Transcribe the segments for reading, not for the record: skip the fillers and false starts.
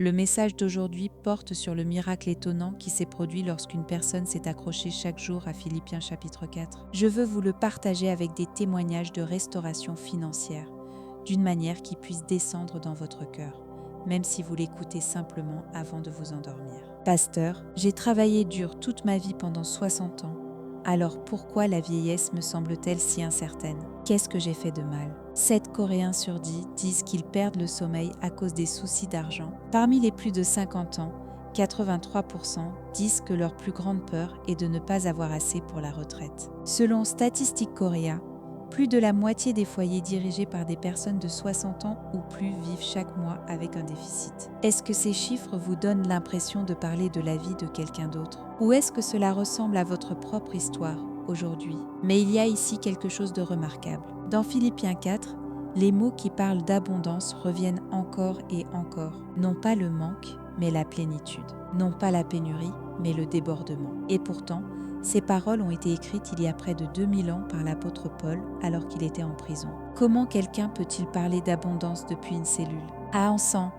Le message d'aujourd'hui porte sur le miracle étonnant qui s'est produit lorsqu'une personne s'est accrochée chaque jour à Philippiens chapitre 4. Je veux vous le partager avec des témoignages de restauration financière, d'une manière qui puisse descendre dans votre cœur, même si vous l'écoutez simplement avant de vous endormir. Pasteur, j'ai travaillé dur toute ma vie pendant 60 ans. Alors pourquoi la vieillesse me semble-t-elle si incertaine? Qu'est-ce que j'ai fait de mal? 7 Coréens sur 10 disent qu'ils perdent le sommeil à cause des soucis d'argent. Parmi les plus de 50 ans, 83% disent que leur plus grande peur est de ne pas avoir assez pour la retraite. Selon Statistique Korea, plus de la moitié des foyers dirigés par des personnes de 60 ans ou plus vivent chaque mois avec un déficit. Est-ce que ces chiffres vous donnent l'impression de parler de la vie de quelqu'un d'autre? Ou est-ce que cela ressemble à votre propre histoire aujourd'hui? Mais il y a ici quelque chose de remarquable. Dans Philippiens 4, les mots qui parlent d'abondance reviennent encore et encore. Non pas le manque, mais la plénitude. Non pas la pénurie, mais le débordement. Et pourtant, ces paroles ont été écrites il y a près de 2000 ans par l'apôtre Paul alors qu'il était en prison. Comment quelqu'un peut-il parler d'abondance depuis une cellule? À Ansan,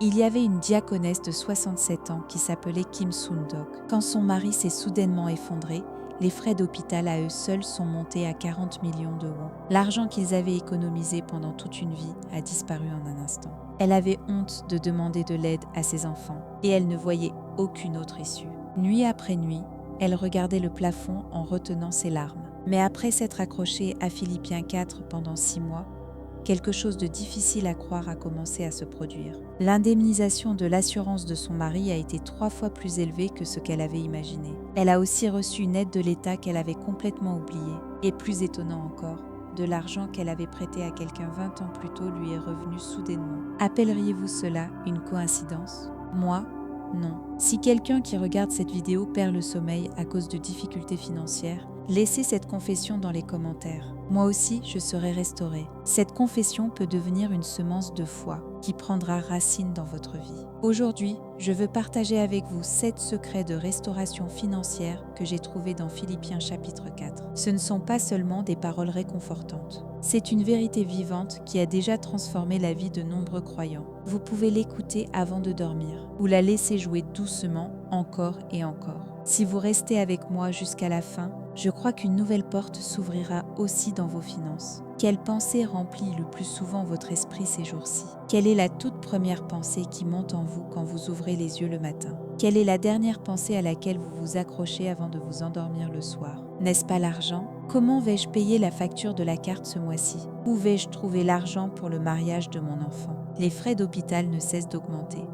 il y avait une diaconesse de 67 ans qui s'appelait Kim Soon-dok. Quand son mari s'est soudainement effondré, les frais d'hôpital à eux seuls sont montés à 40 millions de won. L'argent qu'ils avaient économisé pendant toute une vie a disparu en un instant. Elle avait honte de demander de l'aide à ses enfants et elle ne voyait aucune autre issue. Nuit après nuit, elle regardait le plafond en retenant ses larmes. Mais après s'être accrochée à Philippiens 4 pendant 6 mois, quelque chose de difficile à croire a commencé à se produire. L'indemnisation de l'assurance de son mari a été 3 fois plus élevée que ce qu'elle avait imaginé. Elle a aussi reçu une aide de l'État qu'elle avait complètement oubliée. Et plus étonnant encore, de l'argent qu'elle avait prêté à quelqu'un 20 ans plus tôt lui est revenu soudainement. Appelleriez-vous cela une coïncidence? Moi, non. Si quelqu'un qui regarde cette vidéo perd le sommeil à cause de difficultés financières, laissez cette confession dans les commentaires. Moi aussi, je serai restaurée. Cette confession peut devenir une semence de foi qui prendra racine dans votre vie. Aujourd'hui, je veux partager avec vous 7 secrets de restauration financière que j'ai trouvés dans Philippiens chapitre 4. Ce ne sont pas seulement des paroles réconfortantes. C'est une vérité vivante qui a déjà transformé la vie de nombreux croyants. Vous pouvez l'écouter avant de dormir ou la laisser jouer doucement encore et encore. Si vous restez avec moi jusqu'à la fin, je crois qu'une nouvelle porte s'ouvrira aussi dans vos finances. Quelle pensée remplit le plus souvent votre esprit ces jours-ci? Quelle est la toute première pensée qui monte en vous quand vous ouvrez les yeux le matin? Quelle est la dernière pensée à laquelle vous vous accrochez avant de vous endormir le soir? N'est-ce pas l'argent? Comment vais-je payer la facture de la carte ce mois-ci? Où vais-je trouver l'argent pour le mariage de mon enfant? Les frais d'hôpital ne cessent d'augmenter.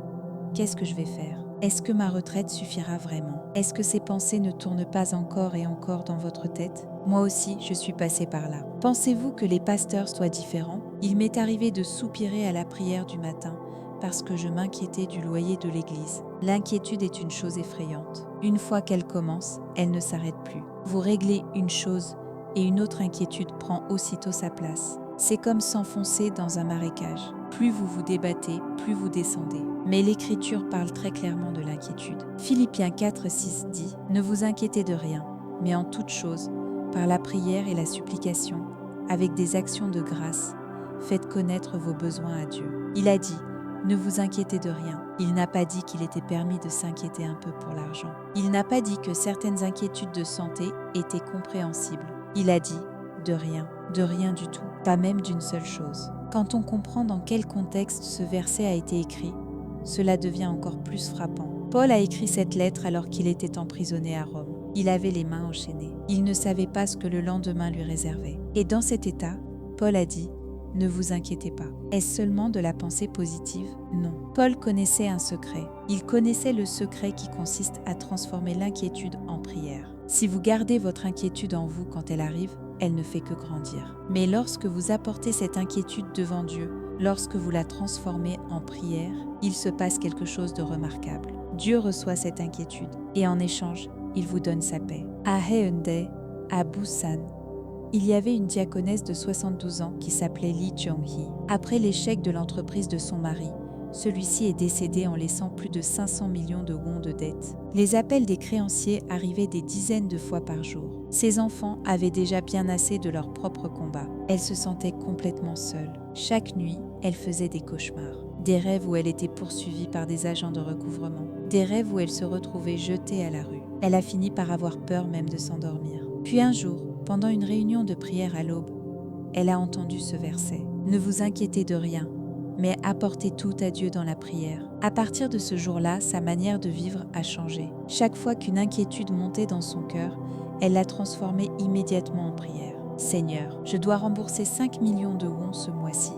Qu'est-ce que je vais faire? Est-ce que ma retraite suffira vraiment? Est-ce que ces pensées ne tournent pas encore et encore dans votre tête? Moi aussi, je suis passée par là. Pensez-vous que les pasteurs soient différents? Il m'est arrivé de soupirer à la prière du matin parce que je m'inquiétais du loyer de l'église. L'inquiétude est une chose effrayante. Une fois qu'elle commence, elle ne s'arrête plus. Vous réglez une chose et une autre inquiétude prend aussitôt sa place. C'est comme s'enfoncer dans un marécage. Plus vous vous débattez, plus vous descendez. Mais l'Écriture parle très clairement de l'inquiétude. Philippiens 4:6 dit « Ne vous inquiétez de rien, mais en toute chose, par la prière et la supplication, avec des actions de grâce, faites connaître vos besoins à Dieu. » Il a dit « Ne vous inquiétez de rien ». Il n'a pas dit qu'il était permis de s'inquiéter un peu pour l'argent. Il n'a pas dit que certaines inquiétudes de santé étaient compréhensibles. Il a dit de rien du tout, pas même d'une seule chose. Quand on comprend dans quel contexte ce verset a été écrit, cela devient encore plus frappant. Paul a écrit cette lettre alors qu'il était emprisonné à Rome. Il avait les mains enchaînées. Il ne savait pas ce que le lendemain lui réservait. Et dans cet état, Paul a dit « Ne vous inquiétez pas ». Est-ce seulement de la pensée positive? Non. Paul connaissait un secret. Il connaissait le secret qui consiste à transformer l'inquiétude en prière. Si vous gardez votre inquiétude en vous quand elle arrive, elle ne fait que grandir. Mais lorsque vous apportez cette inquiétude devant Dieu, lorsque vous la transformez en prière, il se passe quelque chose de remarquable. Dieu reçoit cette inquiétude et en échange, il vous donne sa paix. À Haeundae, à Busan, il y avait une diaconesse de 72 ans qui s'appelait Lee Jong-hee. Après l'échec de l'entreprise de son mari, celui-ci est décédé en laissant plus de 500 millions de won de dettes. Les appels des créanciers arrivaient des dizaines de fois par jour. Ses enfants avaient déjà bien assez de leur propre combat. Elle se sentait complètement seule. Chaque nuit, elle faisait des cauchemars. des rêves où elle était poursuivie par des agents de recouvrement, des rêves où elle se retrouvait jetée à la rue. Elle a fini par avoir peur même de s'endormir. Puis un jour, pendant une réunion de prière à l'aube, elle a entendu ce verset. « Ne vous inquiétez de rien, mais apportez tout à Dieu dans la prière. » À partir de ce jour-là, sa manière de vivre a changé. Chaque fois qu'une inquiétude montait dans son cœur, elle l'a transformée immédiatement en prière. « Seigneur, je dois rembourser 5 millions de wons ce mois-ci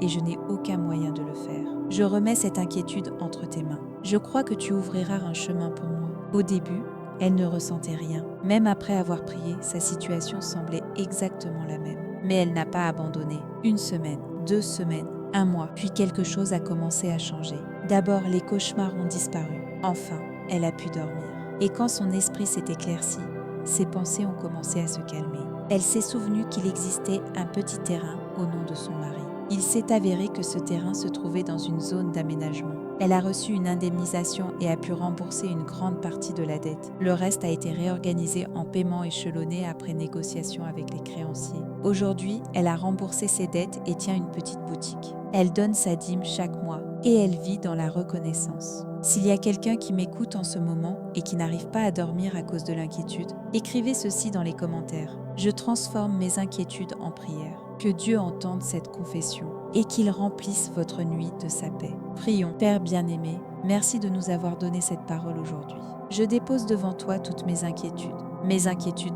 et je n'ai aucun moyen de le faire. Je remets cette inquiétude entre tes mains. Je crois que tu ouvriras un chemin pour moi. » Au début, elle ne ressentait rien. Même après avoir prié, sa situation semblait exactement la même. Mais elle n'a pas abandonné. 1 semaine, 2 semaines, 1 mois, puis quelque chose a commencé à changer. D'abord, les cauchemars ont disparu. Enfin, elle a pu dormir. Et quand son esprit s'est éclairci, ses pensées ont commencé à se calmer. Elle s'est souvenue qu'il existait un petit terrain au nom de son mari. Il s'est avéré que ce terrain se trouvait dans une zone d'aménagement. Elle a reçu une indemnisation et a pu rembourser une grande partie de la dette. Le reste a été réorganisé en paiement échelonné après négociation avec les créanciers. Aujourd'hui, elle a remboursé ses dettes et tient une petite boutique. Elle donne sa dîme chaque mois et elle vit dans la reconnaissance. S'il y a quelqu'un qui m'écoute en ce moment et qui n'arrive pas à dormir à cause de l'inquiétude, écrivez ceci dans les commentaires. Je transforme mes inquiétudes en prière. Que Dieu entende cette confession et qu'il remplisse votre nuit de sa paix. Prions. Père bien-aimé, merci de nous avoir donné cette parole aujourd'hui. Je dépose devant toi toutes mes inquiétudes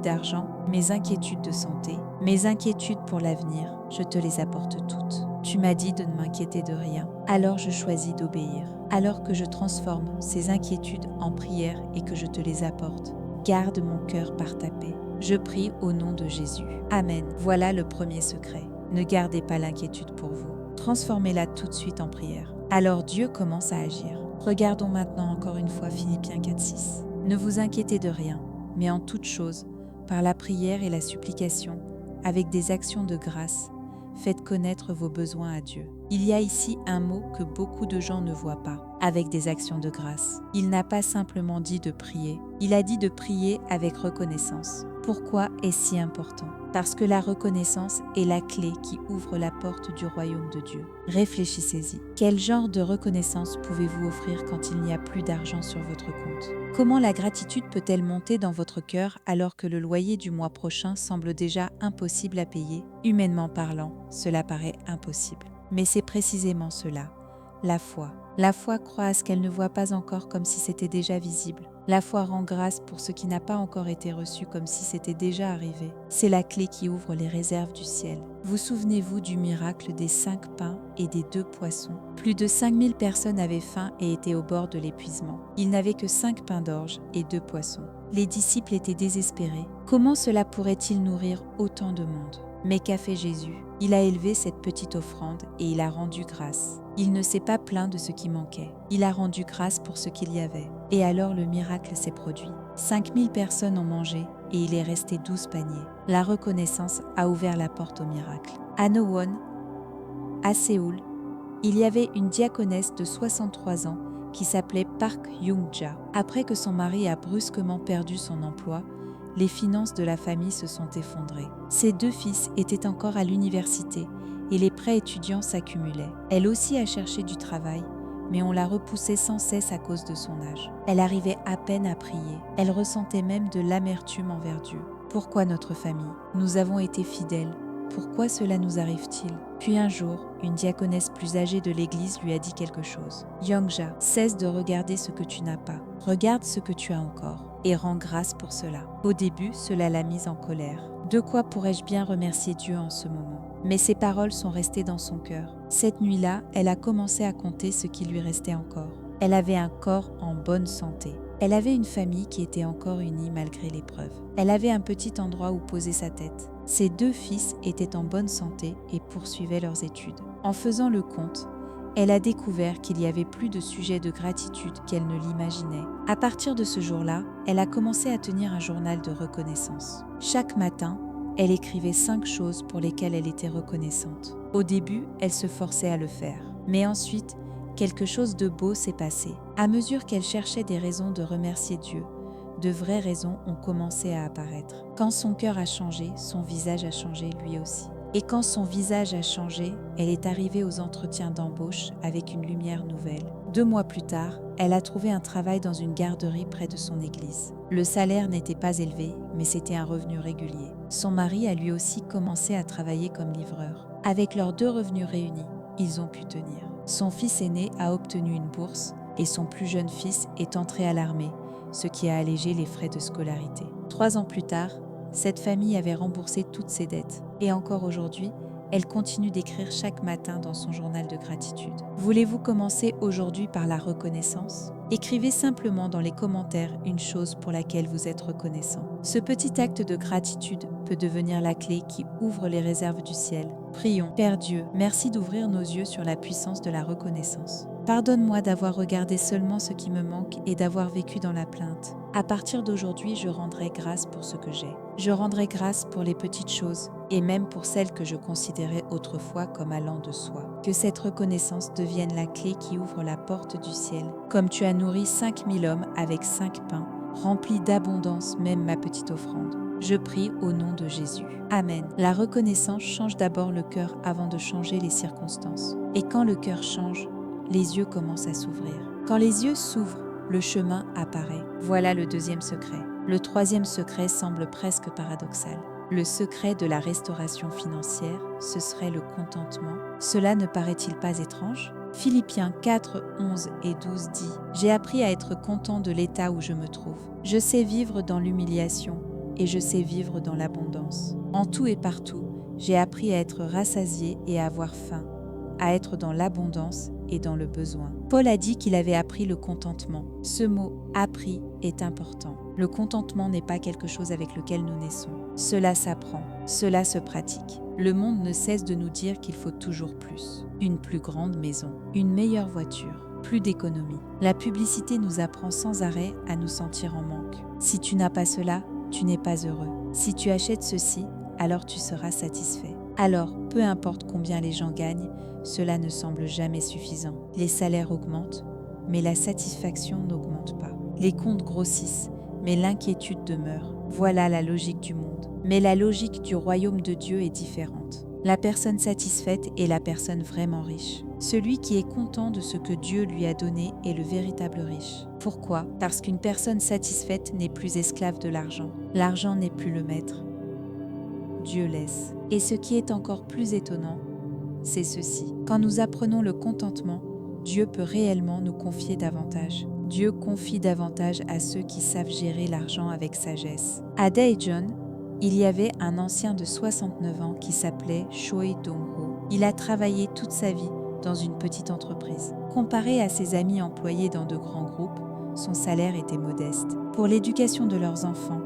d'argent, mes inquiétudes de santé, mes inquiétudes pour l'avenir, je te les apporte toutes. Tu m'as dit de ne m'inquiéter de rien, alors je choisis d'obéir. Alors que je transforme ces inquiétudes en prière et que je te les apporte, garde mon cœur par ta paix. Je prie au nom de Jésus. Amen. Voilà le premier secret. Ne gardez pas l'inquiétude pour vous. Transformez-la tout de suite en prière. Alors Dieu commence à agir. Regardons maintenant encore une fois Philippiens 4:6. Ne vous inquiétez de rien, mais en toute chose, par la prière et la supplication, avec des actions de grâce, faites connaître vos besoins à Dieu. Il y a ici un mot que beaucoup de gens ne voient pas, avec des actions de grâce. Il n'a pas simplement dit de prier, il a dit de prier avec reconnaissance. Pourquoi est-ce si important ? Parce que la reconnaissance est la clé qui ouvre la porte du royaume de Dieu. Réfléchissez-y. Quel genre de reconnaissance pouvez-vous offrir quand il n'y a plus d'argent sur votre compte ? Comment la gratitude peut-elle monter dans votre cœur alors que le loyer du mois prochain semble déjà impossible à payer ? Humainement parlant, cela paraît impossible. Mais c'est précisément cela, la foi. La foi croit à ce qu'elle ne voit pas encore comme si c'était déjà visible. La foi rend grâce pour ce qui n'a pas encore été reçu comme si c'était déjà arrivé. C'est la clé qui ouvre les réserves du ciel. Vous souvenez-vous du miracle des 5 pains et des 2 poissons ? Plus de 5000 personnes avaient faim et étaient au bord de l'épuisement. Ils n'avaient que 5 pains d'orge et 2 poissons. Les disciples étaient désespérés. Comment cela pourrait-il nourrir autant de monde ? Mais qu'a fait Jésus ? Il a élevé cette petite offrande et il a rendu grâce. Il ne s'est pas plaint de ce qui manquait. Il a rendu grâce pour ce qu'il y avait. Et alors le miracle s'est produit. 5000 personnes ont mangé et il est resté 12 paniers. La reconnaissance a ouvert la porte au miracle. À Nowon, à Séoul, il y avait une diaconesse de 63 ans qui s'appelait Park Young-ja. Après que son mari a brusquement perdu son emploi, les finances de la famille se sont effondrées. Ses 2 fils étaient encore à l'université et les prêts étudiants s'accumulaient. Elle aussi a cherché du travail, mais on la repoussait sans cesse à cause de son âge. Elle arrivait à peine à prier. Elle ressentait même de l'amertume envers Dieu. Pourquoi notre famille ? Nous avons été fidèles. Pourquoi cela nous arrive-t-il ? Puis un jour, une diaconesse plus âgée de l'église lui a dit quelque chose. « Young-ja, cesse de regarder ce que tu n'as pas. Regarde ce que tu as encore et rends grâce pour cela. » Au début, cela l'a mise en colère. De quoi pourrais-je bien remercier Dieu en ce moment ? Mais ces paroles sont restées dans son cœur. Cette nuit-là, elle a commencé à compter ce qui lui restait encore. Elle avait un corps en bonne santé. Elle avait une famille qui était encore unie malgré l'épreuve. Elle avait un petit endroit où poser sa tête. Ses 2 fils étaient en bonne santé et poursuivaient leurs études. En faisant le compte, elle a découvert qu'il y avait plus de sujets de gratitude qu'elle ne l'imaginait. À partir de ce jour-là, elle a commencé à tenir un journal de reconnaissance. Chaque matin, elle écrivait 5 choses pour lesquelles elle était reconnaissante. Au début, elle se forçait à le faire. Mais ensuite, quelque chose de beau s'est passé. À mesure qu'elle cherchait des raisons de remercier Dieu, de vraies raisons ont commencé à apparaître. Quand son cœur a changé, son visage a changé lui aussi. Et quand son visage a changé, elle est arrivée aux entretiens d'embauche avec une lumière nouvelle. 2 mois plus tard, elle a trouvé un travail dans une garderie près de son église. Le salaire n'était pas élevé, mais c'était un revenu régulier. Son mari a lui aussi commencé à travailler comme livreur. Avec leurs 2 revenus réunis, ils ont pu tenir. Son fils aîné a obtenu une bourse et son plus jeune fils est entré à l'armée, ce qui a allégé les frais de scolarité. 3 ans plus tard, cette famille avait remboursé toutes ses dettes. Et encore aujourd'hui, elle continue d'écrire chaque matin dans son journal de gratitude. Voulez-vous commencer aujourd'hui par la reconnaissance ? Écrivez simplement dans les commentaires une chose pour laquelle vous êtes reconnaissant. Ce petit acte de gratitude peut devenir la clé qui ouvre les réserves du ciel. Prions. Père Dieu, merci d'ouvrir nos yeux sur la puissance de la reconnaissance. Pardonne-moi d'avoir regardé seulement ce qui me manque et d'avoir vécu dans la plainte. À partir d'aujourd'hui, je rendrai grâce pour ce que j'ai. Je rendrai grâce pour les petites choses et même pour celles que je considérais autrefois comme allant de soi. Que cette reconnaissance devienne la clé qui ouvre la porte du ciel. Comme tu as nourri 5000 hommes avec 5 pains, remplis d'abondance même ma petite offrande. Je prie au nom de Jésus. Amen. La reconnaissance change d'abord le cœur avant de changer les circonstances. Et quand le cœur change, les yeux commencent à s'ouvrir. Quand les yeux s'ouvrent, le chemin apparaît. Voilà le 2e secret. Le 3e secret semble presque paradoxal. Le secret de la restauration financière, ce serait le contentement. Cela ne paraît-il pas étrange ? Philippiens 4, 11 et 12 dit « J'ai appris à être content de l'état où je me trouve. Je sais vivre dans l'humiliation et je sais vivre dans l'abondance. En tout et partout, j'ai appris à être rassasié et à avoir faim, à être dans l'abondance et dans le besoin. » Paul a dit qu'il avait appris le contentement. Ce mot « appris » est important. Le contentement n'est pas quelque chose avec lequel nous naissons. Cela s'apprend, cela se pratique. Le monde ne cesse de nous dire qu'il faut toujours plus. Une plus grande maison, une meilleure voiture, plus d'économie. La publicité nous apprend sans arrêt à nous sentir en manque. Si tu n'as pas cela, tu n'es pas heureux. Si tu achètes ceci, alors tu seras satisfait. Alors, peu importe combien les gens gagnent, cela ne semble jamais suffisant. Les salaires augmentent, mais la satisfaction n'augmente pas. Les comptes grossissent, mais l'inquiétude demeure. Voilà la logique du monde. Mais la logique du royaume de Dieu est différente. La personne satisfaite est la personne vraiment riche. Celui qui est content de ce que Dieu lui a donné est le véritable riche. Pourquoi ? Parce qu'une personne satisfaite n'est plus esclave de l'argent. L'argent n'est plus le maître. Dieu laisse. Et ce qui est encore plus étonnant, c'est ceci. Quand nous apprenons le contentement, Dieu peut réellement nous confier davantage. Dieu confie davantage à ceux qui savent gérer l'argent avec sagesse. À Daejeon, il y avait un ancien de 69 ans qui s'appelait Choi Dong-ho. Il a travaillé toute sa vie dans une petite entreprise. Comparé à ses amis employés dans de grands groupes, son salaire était modeste. Pour l'éducation de leurs enfants,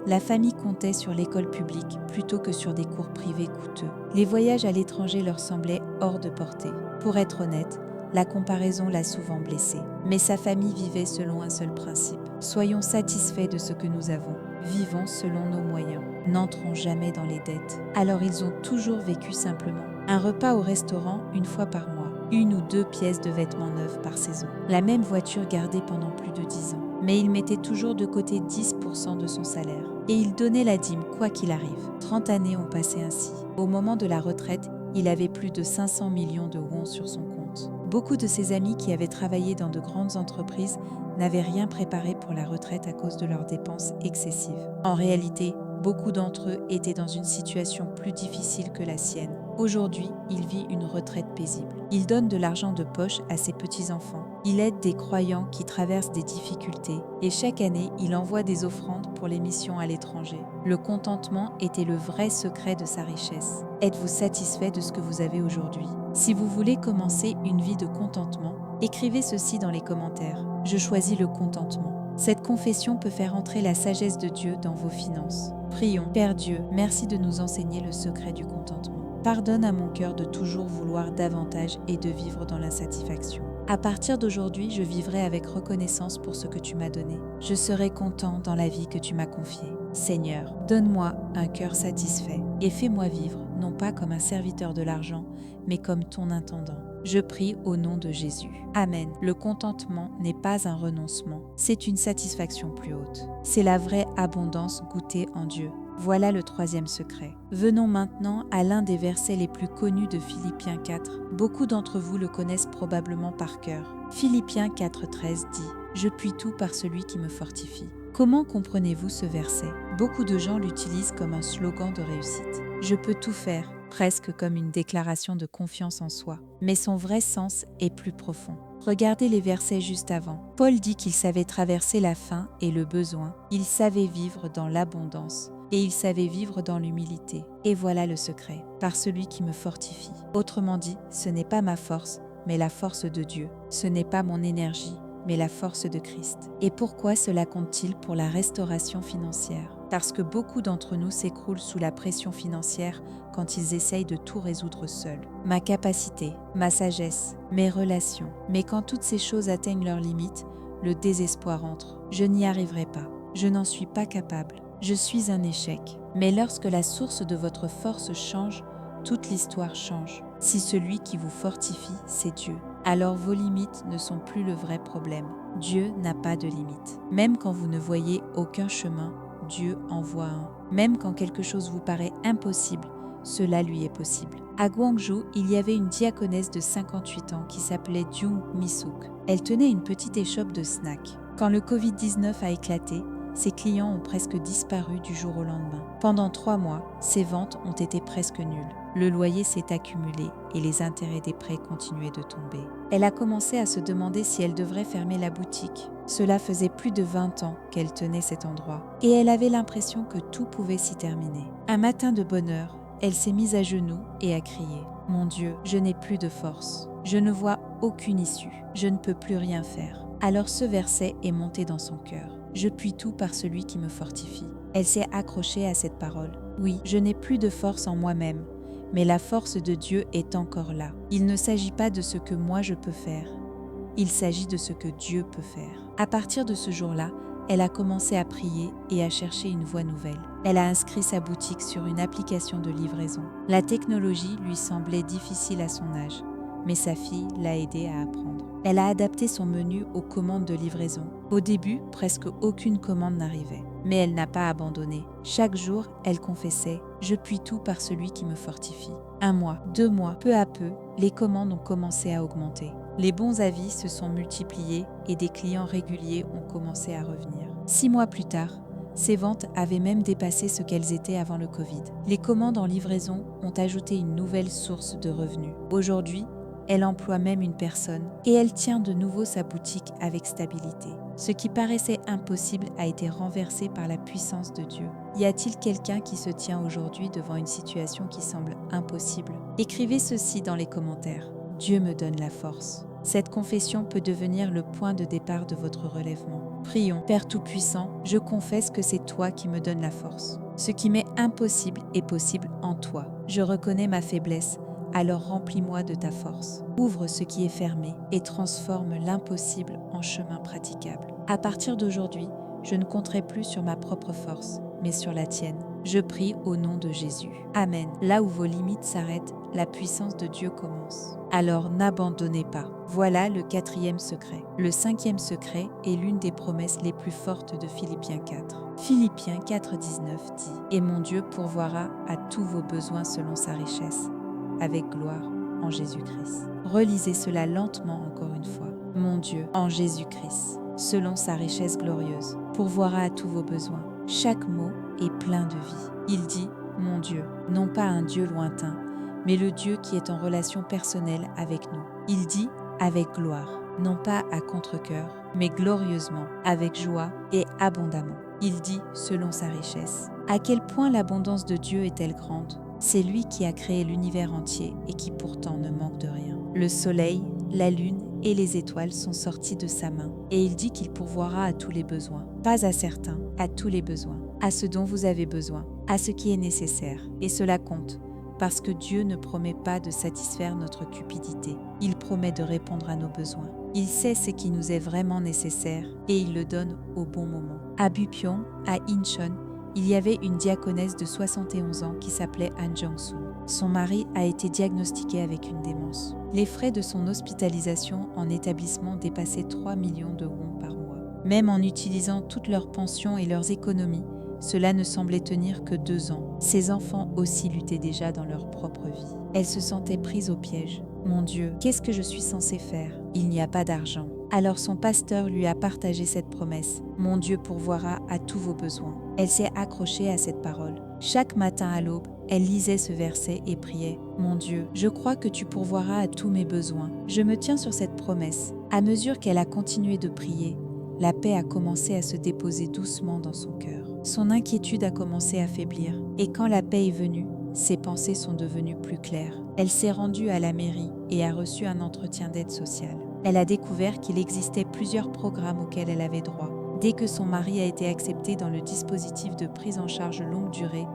la famille comptait sur l'école publique plutôt que sur des cours privés coûteux. Les voyages à l'étranger leur semblaient hors de portée. Pour être honnête, la comparaison l'a souvent blessé. Mais sa famille vivait selon un seul principe. Soyons satisfaits de ce que nous avons. Vivons selon nos moyens. N'entrons jamais dans les dettes. Alors ils ont toujours vécu simplement. Un repas au restaurant une fois par mois. 1 ou 2 pièces de vêtements neufs par saison. La même voiture gardée pendant plus de 10 ans. Mais il mettait toujours de côté 10% de son salaire. Et il donnait la dîme quoi qu'il arrive. 30 années ont passé ainsi. Au moment de la retraite, il avait plus de 500 millions de wons sur son compte. Beaucoup de ses amis qui avaient travaillé dans de grandes entreprises n'avaient rien préparé pour la retraite à cause de leurs dépenses excessives. En réalité, beaucoup d'entre eux étaient dans une situation plus difficile que la sienne. Aujourd'hui, il vit une retraite paisible. Il donne de l'argent de poche à ses petits-enfants. Il aide des croyants qui traversent des difficultés et chaque année, il envoie des offrandes pour les missions à l'étranger. Le contentement était le vrai secret de sa richesse. Êtes-vous satisfait de ce que vous avez aujourd'hui ? Si vous voulez commencer une vie de contentement, écrivez ceci dans les commentaires. Je choisis le contentement. Cette confession peut faire entrer la sagesse de Dieu dans vos finances. Prions. Père Dieu, merci de nous enseigner le secret du contentement. Pardonne à mon cœur de toujours vouloir davantage et de vivre dans l'insatisfaction. À partir d'aujourd'hui, je vivrai avec reconnaissance pour ce que tu m'as donné. Je serai content dans la vie que tu m'as confiée. Seigneur, donne-moi un cœur satisfait et fais-moi vivre, non pas comme un serviteur de l'argent, mais comme ton intendant. Je prie au nom de Jésus. Amen. Le contentement n'est pas un renoncement, c'est une satisfaction plus haute. C'est la vraie abondance goûtée en Dieu. Voilà le troisième secret. Venons maintenant à l'un des versets les plus connus de Philippiens 4. Beaucoup d'entre vous le connaissent probablement par cœur. Philippiens 4,13 dit « Je puis tout par celui qui me fortifie ». Comment comprenez-vous ce verset? Beaucoup de gens l'utilisent comme un slogan de réussite. Je peux tout faire, presque comme une déclaration de confiance en soi. Mais son vrai sens est plus profond. Regardez les versets juste avant. Paul dit qu'il savait traverser la faim et le besoin. Il savait vivre dans l'abondance. Et il savait vivre dans l'humilité. Et voilà le secret, par celui qui me fortifie. Autrement dit, ce n'est pas ma force, mais la force de Dieu. Ce n'est pas mon énergie, mais la force de Christ. Et pourquoi cela compte-t-il pour la restauration financière? Parce que beaucoup d'entre nous s'écroulent sous la pression financière quand ils essayent de tout résoudre seuls. Ma capacité, ma sagesse, mes relations. Mais quand toutes ces choses atteignent leurs limites, le désespoir entre. Je n'y arriverai pas. Je n'en suis pas capable. Je suis un échec. Mais lorsque la source de votre force change, toute l'histoire change. Si celui qui vous fortifie, c'est Dieu, alors vos limites ne sont plus le vrai problème. Dieu n'a pas de limites. Même quand vous ne voyez aucun chemin, Dieu en voit un. Même quand quelque chose vous paraît impossible, cela lui est possible. À Gwangju, il y avait une diaconesse de 58 ans qui s'appelait Jung Mi-suk. Elle tenait une petite échoppe de snacks. Quand le Covid-19 a éclaté, ses clients ont presque disparu du jour au lendemain. Pendant 3 mois, ses ventes ont été presque nulles. Le loyer s'est accumulé et les intérêts des prêts continuaient de tomber. Elle a commencé à se demander si elle devrait fermer la boutique. Cela faisait plus de 20 ans qu'elle tenait cet endroit et elle avait l'impression que tout pouvait s'y terminer. Un matin de bonne heure, elle s'est mise à genoux et a crié « Mon Dieu, je n'ai plus de force. Je ne vois aucune issue. Je ne peux plus rien faire. » Alors ce verset est monté dans son cœur. « Je puis tout par celui qui me fortifie. » Elle s'est accrochée à cette parole. Oui, je n'ai plus de force en moi-même, mais la force de Dieu est encore là. Il ne s'agit pas de ce que moi je peux faire. Il s'agit de ce que Dieu peut faire. À partir de ce jour-là, elle a commencé à prier et à chercher une voie nouvelle. Elle a inscrit sa boutique sur une application de livraison. La technologie lui semblait difficile à son âge, mais sa fille l'a aidée à apprendre. Elle a adapté son menu aux commandes de livraison. Au début, presque aucune commande n'arrivait, mais elle n'a pas abandonné. Chaque jour, elle confessait « Je puis tout par celui qui me fortifie ». 1 mois, 2 mois, peu à peu, les commandes ont commencé à augmenter. Les bons avis se sont multipliés et des clients réguliers ont commencé à revenir. 6 mois plus tard, ses ventes avaient même dépassé ce qu'elles étaient avant le Covid. Les commandes en livraison ont ajouté une nouvelle source de revenus. Aujourd'hui, elle emploie même une personne et elle tient de nouveau sa boutique avec stabilité. Ce qui paraissait impossible a été renversé par la puissance de Dieu. Y a-t-il quelqu'un qui se tient aujourd'hui devant une situation qui semble impossible? Écrivez ceci dans les commentaires. Dieu me donne la force. Cette confession peut devenir le point de départ de votre relèvement. Prions. Père Tout-Puissant, je confesse que c'est toi qui me donnes la force. Ce qui m'est impossible est possible en toi. Je reconnais ma faiblesse. Alors remplis-moi de ta force. Ouvre ce qui est fermé et transforme l'impossible en chemin praticable. À partir d'aujourd'hui, je ne compterai plus sur ma propre force, mais sur la tienne. Je prie au nom de Jésus. Amen. Là où vos limites s'arrêtent, la puissance de Dieu commence. Alors n'abandonnez pas. Voilà le 4e secret. Le 5e secret est l'une des promesses les plus fortes de Philippiens 4. Philippiens 4,19 dit « Et mon Dieu pourvoira à tous vos besoins selon sa richesse, avec gloire en Jésus-Christ. » Relisez cela lentement encore une fois. Mon Dieu, en Jésus-Christ, selon sa richesse glorieuse, pourvoira à tous vos besoins. Chaque mot est plein de vie. Il dit, mon Dieu, non pas un Dieu lointain, mais le Dieu qui est en relation personnelle avec nous. Il dit, avec gloire, non pas à contre-cœur, mais glorieusement, avec joie et abondamment. Il dit, selon sa richesse. À quel point l'abondance de Dieu est-elle grande? C'est lui qui a créé l'univers entier et qui pourtant ne manque de rien. Le soleil, la lune et les étoiles sont sortis de sa main et il dit qu'il pourvoira à tous les besoins. Pas à certains, à tous les besoins. À ce dont vous avez besoin, à ce qui est nécessaire. Et cela compte, parce que Dieu ne promet pas de satisfaire notre cupidité. Il promet de répondre à nos besoins. Il sait ce qui nous est vraiment nécessaire et il le donne au bon moment. À Bupyeong, à Incheon, il y avait une diaconesse de 71 ans qui s'appelait Han Jong-soo. Son mari a été diagnostiqué avec une démence. Les frais de son hospitalisation en établissement dépassaient 3 millions de won par mois. Même en utilisant toutes leurs pensions et leurs économies, cela ne semblait tenir que 2 ans. Ses enfants aussi luttaient déjà dans leur propre vie. Elle se sentait prise au piège. Mon Dieu, qu'est-ce que je suis censée faire? Il n'y a pas d'argent. Alors son pasteur lui a partagé cette promesse. Mon Dieu pourvoira à tous vos besoins. Elle s'est accrochée à cette parole. Chaque matin à l'aube, elle lisait ce verset et priait. Mon Dieu, je crois que tu pourvoiras à tous mes besoins. Je me tiens sur cette promesse. À mesure qu'elle a continué de prier, la paix a commencé à se déposer doucement dans son cœur. Son inquiétude a commencé à faiblir. Et quand la paix est venue, ses pensées sont devenues plus claires. Elle s'est rendue à la mairie et a reçu un entretien d'aide sociale. Elle a découvert qu'il existait plusieurs programmes auxquels elle avait droit. Dès que son mari a été accepté dans le dispositif de prise en charge longue durée,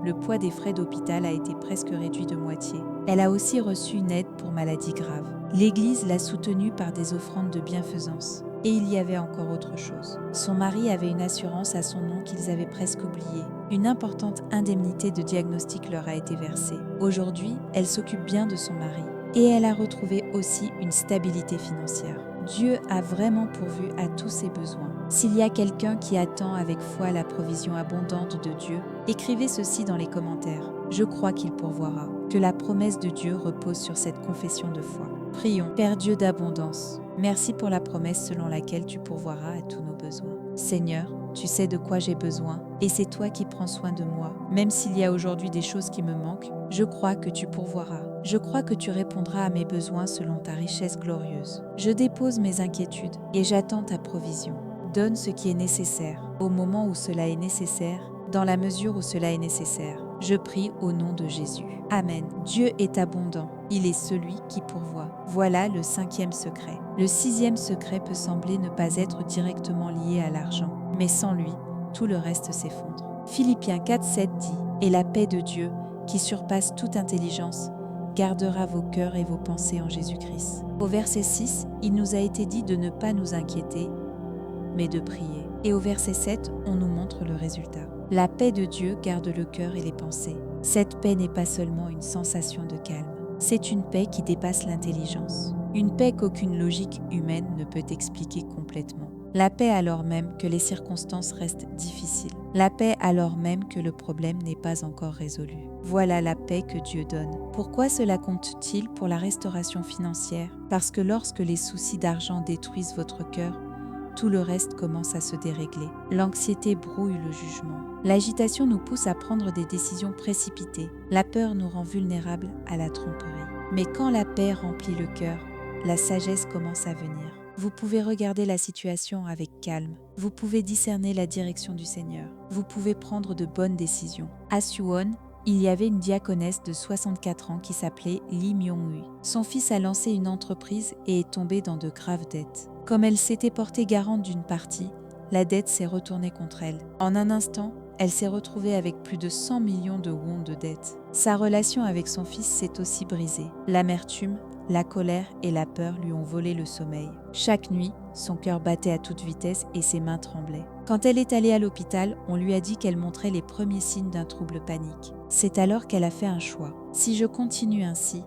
le poids des frais d'hôpital a été presque réduit de moitié. Elle a aussi reçu une aide pour maladie grave. L'Église l'a soutenue par des offrandes de bienfaisance. Et il y avait encore autre chose. Son mari avait une assurance à son nom qu'ils avaient presque oubliée. Une importante indemnité de diagnostic leur a été versée. Aujourd'hui, elle s'occupe bien de son mari. Et elle a retrouvé aussi une stabilité financière. Dieu a vraiment pourvu à tous ses besoins. S'il y a quelqu'un qui attend avec foi la provision abondante de Dieu, écrivez ceci dans les commentaires. Je crois qu'il pourvoira. Que la promesse de Dieu repose sur cette confession de foi. Prions. Père Dieu d'abondance, merci pour la promesse selon laquelle tu pourvoiras à tous nos besoins. Seigneur, tu sais de quoi j'ai besoin et c'est toi qui prends soin de moi. Même s'il y a aujourd'hui des choses qui me manquent, je crois que tu pourvoiras. Je crois que tu répondras à mes besoins selon ta richesse glorieuse. Je dépose mes inquiétudes et j'attends ta provision. Donne ce qui est nécessaire, au moment où cela est nécessaire, dans la mesure où cela est nécessaire. Je prie au nom de Jésus. Amen. Dieu est abondant. Il est celui qui pourvoit. Voilà le 5e secret. Le 6e secret peut sembler ne pas être directement lié à l'argent, mais sans lui, tout le reste s'effondre. Philippiens 4:7 dit « Et la paix de Dieu, qui surpasse toute intelligence, gardera vos cœurs et vos pensées en Jésus-Christ. » Au verset 6, il nous a été dit de ne pas nous inquiéter, mais de prier. Et au verset 7, on nous montre le résultat. La paix de Dieu garde le cœur et les pensées. Cette paix n'est pas seulement une sensation de calme, c'est une paix qui dépasse l'intelligence. Une paix qu'aucune logique humaine ne peut expliquer complètement. La paix alors même que les circonstances restent difficiles. La paix alors même que le problème n'est pas encore résolu. Voilà la paix que Dieu donne. Pourquoi cela compte-t-il pour la restauration financière? Parce que lorsque les soucis d'argent détruisent votre cœur, tout le reste commence à se dérégler. L'anxiété brouille le jugement. L'agitation nous pousse à prendre des décisions précipitées. La peur nous rend vulnérables à la tromperie. Mais quand la paix remplit le cœur, la sagesse commence à venir. Vous pouvez regarder la situation avec calme. Vous pouvez discerner la direction du Seigneur. Vous pouvez prendre de bonnes décisions. À Suwon, il y avait une diaconesse de 64 ans qui s'appelait Lee Myung-hui. Son fils a lancé une entreprise et est tombé dans de graves dettes. Comme elle s'était portée garante d'une partie, la dette s'est retournée contre elle. En un instant, elle s'est retrouvée avec plus de 100 millions de won de dettes. Sa relation avec son fils s'est aussi brisée. L'amertume, la colère et la peur lui ont volé le sommeil. Chaque nuit, son cœur battait à toute vitesse et ses mains tremblaient. Quand elle est allée à l'hôpital, on lui a dit qu'elle montrait les premiers signes d'un trouble panique. C'est alors qu'elle a fait un choix. Si je continue ainsi,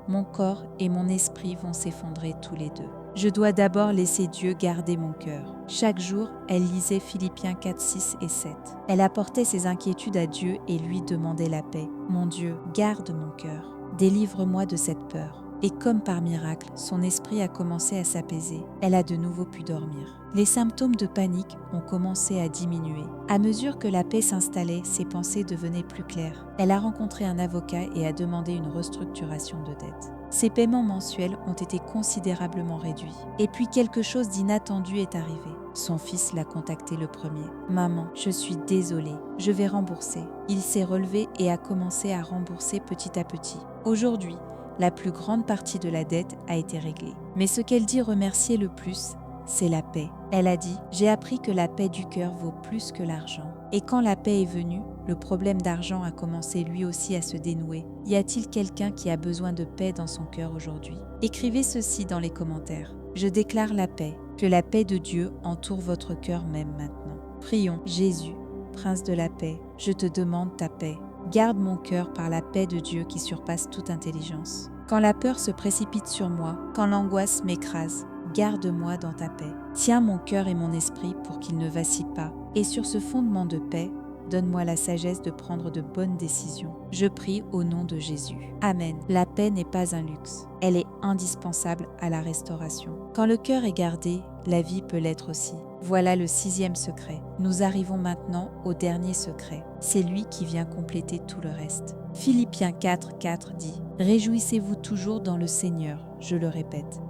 mon corps et mon esprit vont s'effondrer tous les deux. Je dois d'abord laisser Dieu garder mon cœur. Chaque jour, elle lisait Philippiens 4, 6 et 7. Elle apportait ses inquiétudes à Dieu et lui demandait la paix. Mon Dieu, garde mon cœur. Délivre-moi de cette peur. Et comme par miracle, son esprit a commencé à s'apaiser. Elle a de nouveau pu dormir. Les symptômes de panique ont commencé à diminuer. À mesure que la paix s'installait, ses pensées devenaient plus claires. Elle a rencontré un avocat et a demandé une restructuration de dette. Ses paiements mensuels ont été considérablement réduits. Et puis quelque chose d'inattendu est arrivé. Son fils l'a contacté le premier. « Maman, je suis désolée, je vais rembourser. » Il s'est relevé et a commencé à rembourser petit à petit. Aujourd'hui, la plus grande partie de la dette a été réglée. Mais ce qu'elle dit remercier le plus, c'est la paix. Elle a dit « J'ai appris que la paix du cœur vaut plus que l'argent. » Et quand la paix est venue, le problème d'argent a commencé lui aussi à se dénouer. Y a-t-il quelqu'un qui a besoin de paix dans son cœur aujourd'hui? Écrivez ceci dans les commentaires. Je déclare la paix, que la paix de Dieu entoure votre cœur même maintenant. Prions. Jésus, Prince de la paix, je te demande ta paix. Garde mon cœur par la paix de Dieu qui surpasse toute intelligence. Quand la peur se précipite sur moi, quand l'angoisse m'écrase, garde-moi dans ta paix. Tiens mon cœur et mon esprit pour qu'ils ne vacillent pas. Et sur ce fondement de paix, donne-moi la sagesse de prendre de bonnes décisions. Je prie au nom de Jésus. Amen. La paix n'est pas un luxe. Elle est indispensable à la restauration. Quand le cœur est gardé, la vie peut l'être aussi. Voilà le 6e secret. Nous arrivons maintenant au dernier secret. C'est lui qui vient compléter tout le reste. Philippiens 4:4 dit « Réjouissez-vous toujours dans le Seigneur », je le répète.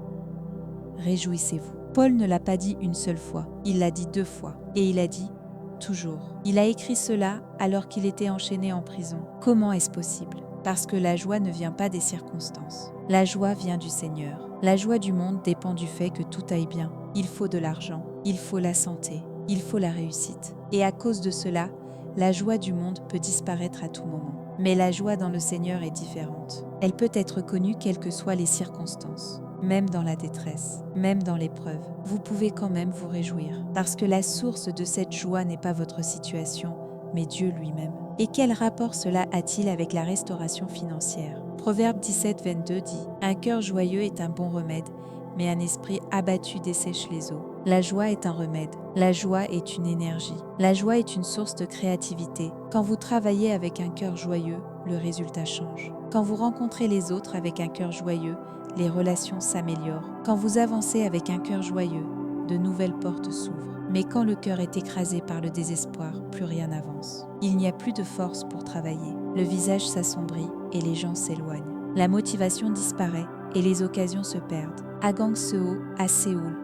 Réjouissez-vous. Paul ne l'a pas dit une seule fois, il l'a dit 2 fois. Et il a dit toujours. Il a écrit cela alors qu'il était enchaîné en prison. Comment est-ce possible ? Parce que la joie ne vient pas des circonstances. La joie vient du Seigneur. La joie du monde dépend du fait que tout aille bien. Il faut de l'argent, il faut la santé, il faut la réussite. Et à cause de cela, la joie du monde peut disparaître à tout moment. Mais la joie dans le Seigneur est différente. Elle peut être connue quelles que soient les circonstances. Même dans la détresse, même dans l'épreuve, vous pouvez quand même vous réjouir. Parce que la source de cette joie n'est pas votre situation, mais Dieu lui-même. Et quel rapport cela a-t-il avec la restauration financière ? Proverbe 17:22 dit « Un cœur joyeux est un bon remède, mais un esprit abattu dessèche les eaux. » La joie est un remède. La joie est une énergie. La joie est une source de créativité. Quand vous travaillez avec un cœur joyeux, le résultat change. Quand vous rencontrez les autres avec un cœur joyeux, les relations s'améliorent. Quand vous avancez avec un cœur joyeux, de nouvelles portes s'ouvrent. Mais quand le cœur est écrasé par le désespoir, plus rien n'avance. Il n'y a plus de force pour travailler. Le visage s'assombrit et les gens s'éloignent. La motivation disparaît et les occasions se perdent. À Gangseo, à Séoul,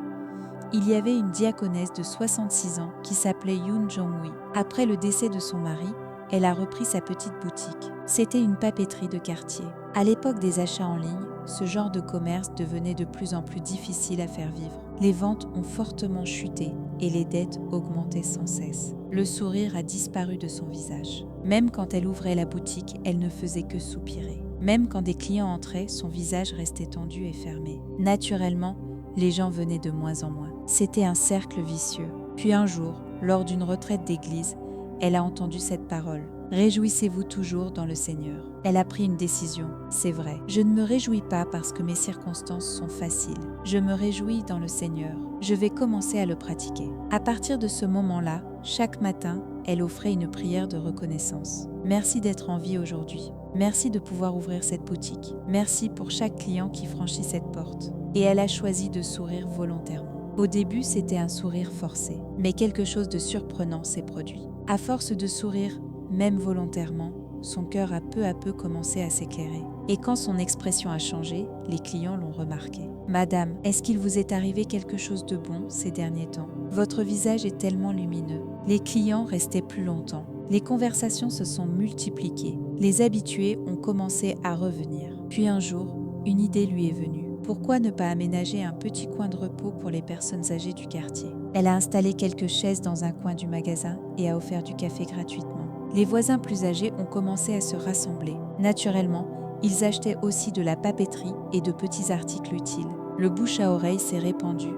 il y avait une diaconesse de 66 ans qui s'appelait Yoon Jong-hui. Après le décès de son mari, elle a repris sa petite boutique. C'était une papeterie de quartier. À l'époque des achats en ligne, ce genre de commerce devenait de plus en plus difficile à faire vivre. Les ventes ont fortement chuté et les dettes augmentaient sans cesse. Le sourire a disparu de son visage. Même quand elle ouvrait la boutique, elle ne faisait que soupirer. Même quand des clients entraient, son visage restait tendu et fermé. Naturellement, les gens venaient de moins en moins. C'était un cercle vicieux. Puis un jour, lors d'une retraite d'église, elle a entendu cette parole. Réjouissez-vous toujours dans le Seigneur. Elle a pris une décision, c'est vrai. Je ne me réjouis pas parce que mes circonstances sont faciles. Je me réjouis dans le Seigneur. Je vais commencer à le pratiquer. À partir de ce moment-là, chaque matin, elle offrait une prière de reconnaissance. Merci d'être en vie aujourd'hui. Merci de pouvoir ouvrir cette boutique. Merci pour chaque client qui franchit cette porte. Et elle a choisi de sourire volontairement. Au début, c'était un sourire forcé, mais quelque chose de surprenant s'est produit. À force de sourire, même volontairement, son cœur a peu à peu commencé à s'éclairer. Et quand son expression a changé, les clients l'ont remarqué. « Madame, est-ce qu'il vous est arrivé quelque chose de bon ces derniers temps ? Votre visage est tellement lumineux. » Les clients restaient plus longtemps. Les conversations se sont multipliées. Les habitués ont commencé à revenir. Puis un jour, une idée lui est venue. Pourquoi ne pas aménager un petit coin de repos pour les personnes âgées du quartier ? Elle a installé quelques chaises dans un coin du magasin et a offert du café gratuitement. Les voisins plus âgés ont commencé à se rassembler. Naturellement, ils achetaient aussi de la papeterie et de petits articles utiles. Le bouche à oreille s'est répandu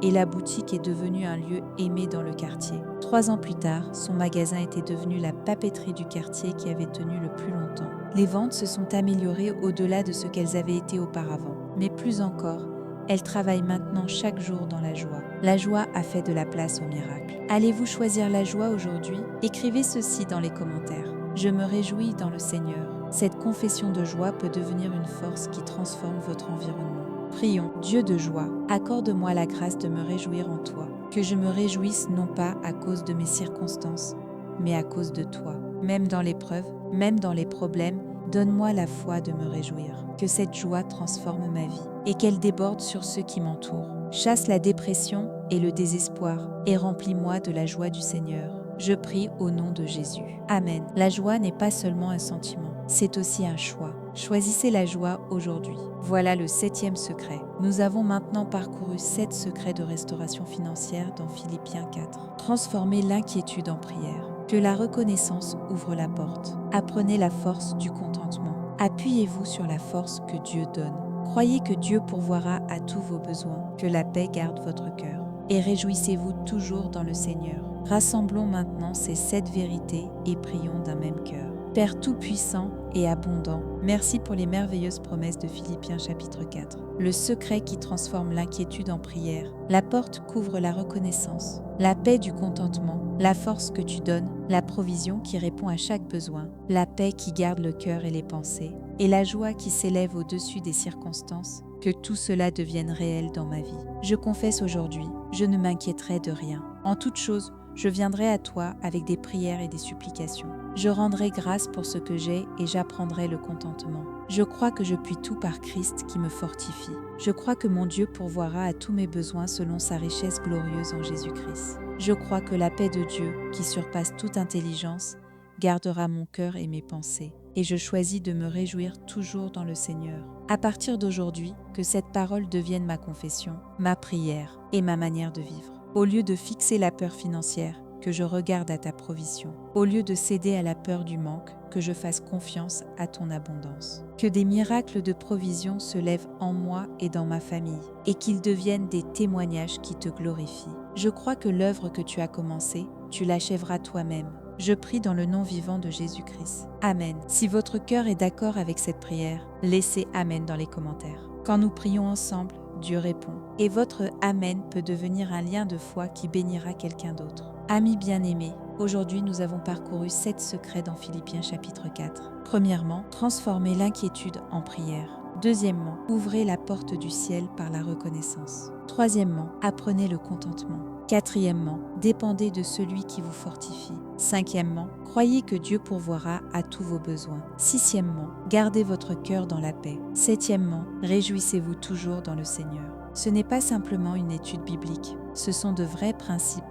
et la boutique est devenue un lieu aimé dans le quartier. 3 ans plus tard, son magasin était devenu la papeterie du quartier qui avait tenu le plus longtemps. Les ventes se sont améliorées au-delà de ce qu'elles avaient été auparavant. Mais plus encore, elle travaille maintenant chaque jour dans la joie. La joie a fait de la place au miracle. Allez-vous choisir la joie aujourd'hui ? Écrivez ceci dans les commentaires. Je me réjouis dans le Seigneur. Cette confession de joie peut devenir une force qui transforme votre environnement. Prions. Dieu de joie, accorde-moi la grâce de me réjouir en toi. Que je me réjouisse non pas à cause de mes circonstances, mais à cause de toi. Même dans l'épreuve, même dans les problèmes, donne-moi la foi de me réjouir. Que cette joie transforme ma vie et qu'elle déborde sur ceux qui m'entourent. Chasse la dépression et le désespoir et remplis-moi de la joie du Seigneur. Je prie au nom de Jésus. Amen. La joie n'est pas seulement un sentiment, c'est aussi un choix. Choisissez la joie aujourd'hui. Voilà le 7e secret. Nous avons maintenant parcouru 7 secrets de restauration financière dans Philippiens 4. Transformez l'inquiétude en prière. Que la reconnaissance ouvre la porte. Apprenez la force du contentement. Appuyez-vous sur la force que Dieu donne. Croyez que Dieu pourvoira à tous vos besoins. Que la paix garde votre cœur. Et réjouissez-vous toujours dans le Seigneur. Rassemblons maintenant ces 7 vérités et prions d'un même cœur. Père tout-puissant et abondant, merci pour les merveilleuses promesses de Philippiens chapitre 4. Le secret qui transforme l'inquiétude en prière. La porte couvre la reconnaissance. La paix du contentement. La force que tu donnes. La provision qui répond à chaque besoin. La paix qui garde le cœur et les pensées. Et la joie qui s'élève au-dessus des circonstances. Que tout cela devienne réel dans ma vie. Je confesse aujourd'hui, je ne m'inquiéterai de rien. En toute chose, je viendrai à toi avec des prières et des supplications. Je rendrai grâce pour ce que j'ai et j'apprendrai le contentement. Je crois que je puis tout par Christ qui me fortifie. Je crois que mon Dieu pourvoira à tous mes besoins selon sa richesse glorieuse en Jésus-Christ. Je crois que la paix de Dieu, qui surpasse toute intelligence, gardera mon cœur et mes pensées. Et je choisis de me réjouir toujours dans le Seigneur. À partir d'aujourd'hui, que cette parole devienne ma confession, ma prière et ma manière de vivre. Au lieu de fixer la peur financière, que je regarde à ta provision. Au lieu de céder à la peur du manque, que je fasse confiance à ton abondance. Que des miracles de provision se lèvent en moi et dans ma famille, et qu'ils deviennent des témoignages qui te glorifient. Je crois que l'œuvre que tu as commencée, tu l'achèveras toi-même. Je prie dans le nom vivant de Jésus-Christ. Amen. Si votre cœur est d'accord avec cette prière, laissez Amen dans les commentaires. Quand nous prions ensemble, Dieu répond. Et votre Amen peut devenir un lien de foi qui bénira quelqu'un d'autre. Amis bien-aimés, aujourd'hui nous avons parcouru 7 secrets dans Philippiens chapitre 4. Premièrement, transformez l'inquiétude en prière. Deuxièmement, ouvrez la porte du ciel par la reconnaissance. Troisièmement, apprenez le contentement. Quatrièmement, dépendez de celui qui vous fortifie. Cinquièmement, croyez que Dieu pourvoira à tous vos besoins. Sixièmement, gardez votre cœur dans la paix. Septièmement, réjouissez-vous toujours dans le Seigneur. Ce n'est pas simplement une étude biblique, ce sont de vrais principes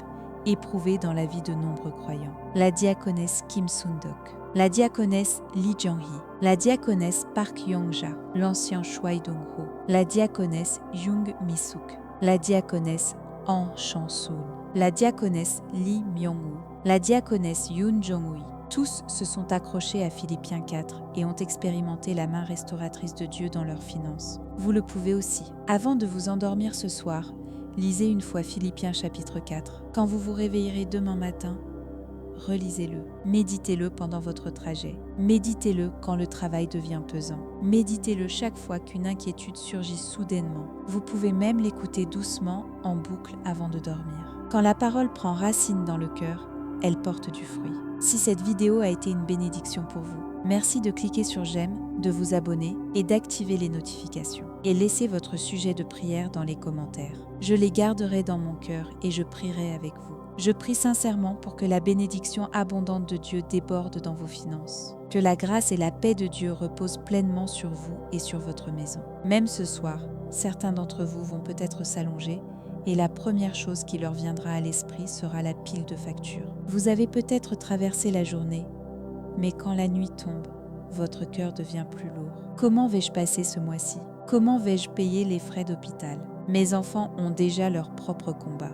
éprouvés dans la vie de nombreux croyants. La diaconesse Kim Sundok, la diaconesse Lee Jong-hee, la diaconesse Park Yong-ja, l'ancien Choi Dong-ho, la diaconesse Jung Mi-suk, la diaconesse Han Chan-soon, la diaconesse Lee Myung-woo, la diaconesse Yoon Jong-hui. Tous se sont accrochés à Philippiens 4 et ont expérimenté la main restauratrice de Dieu dans leurs finances. Vous le pouvez aussi. Avant de vous endormir ce soir, lisez une fois Philippiens chapitre 4. Quand vous vous réveillerez demain matin, relisez-le. Méditez-le pendant votre trajet. Méditez-le quand le travail devient pesant. Méditez-le chaque fois qu'une inquiétude surgit soudainement. Vous pouvez même l'écouter doucement en boucle avant de dormir. Quand la parole prend racine dans le cœur, elle porte du fruit. Si cette vidéo a été une bénédiction pour vous, merci de cliquer sur j'aime, de vous abonner et d'activer les notifications. Et laissez votre sujet de prière dans les commentaires. Je les garderai dans mon cœur et je prierai avec vous. Je prie sincèrement pour que la bénédiction abondante de Dieu déborde dans vos finances. Que la grâce et la paix de Dieu reposent pleinement sur vous et sur votre maison. Même ce soir, certains d'entre vous vont peut-être s'allonger et la première chose qui leur viendra à l'esprit sera la pile de factures. Vous avez peut-être traversé la journée, mais quand la nuit tombe, votre cœur devient plus lourd. Comment vais-je passer ce mois-ci? Comment vais-je payer les frais d'hôpital? Mes enfants ont déjà leur propre combat.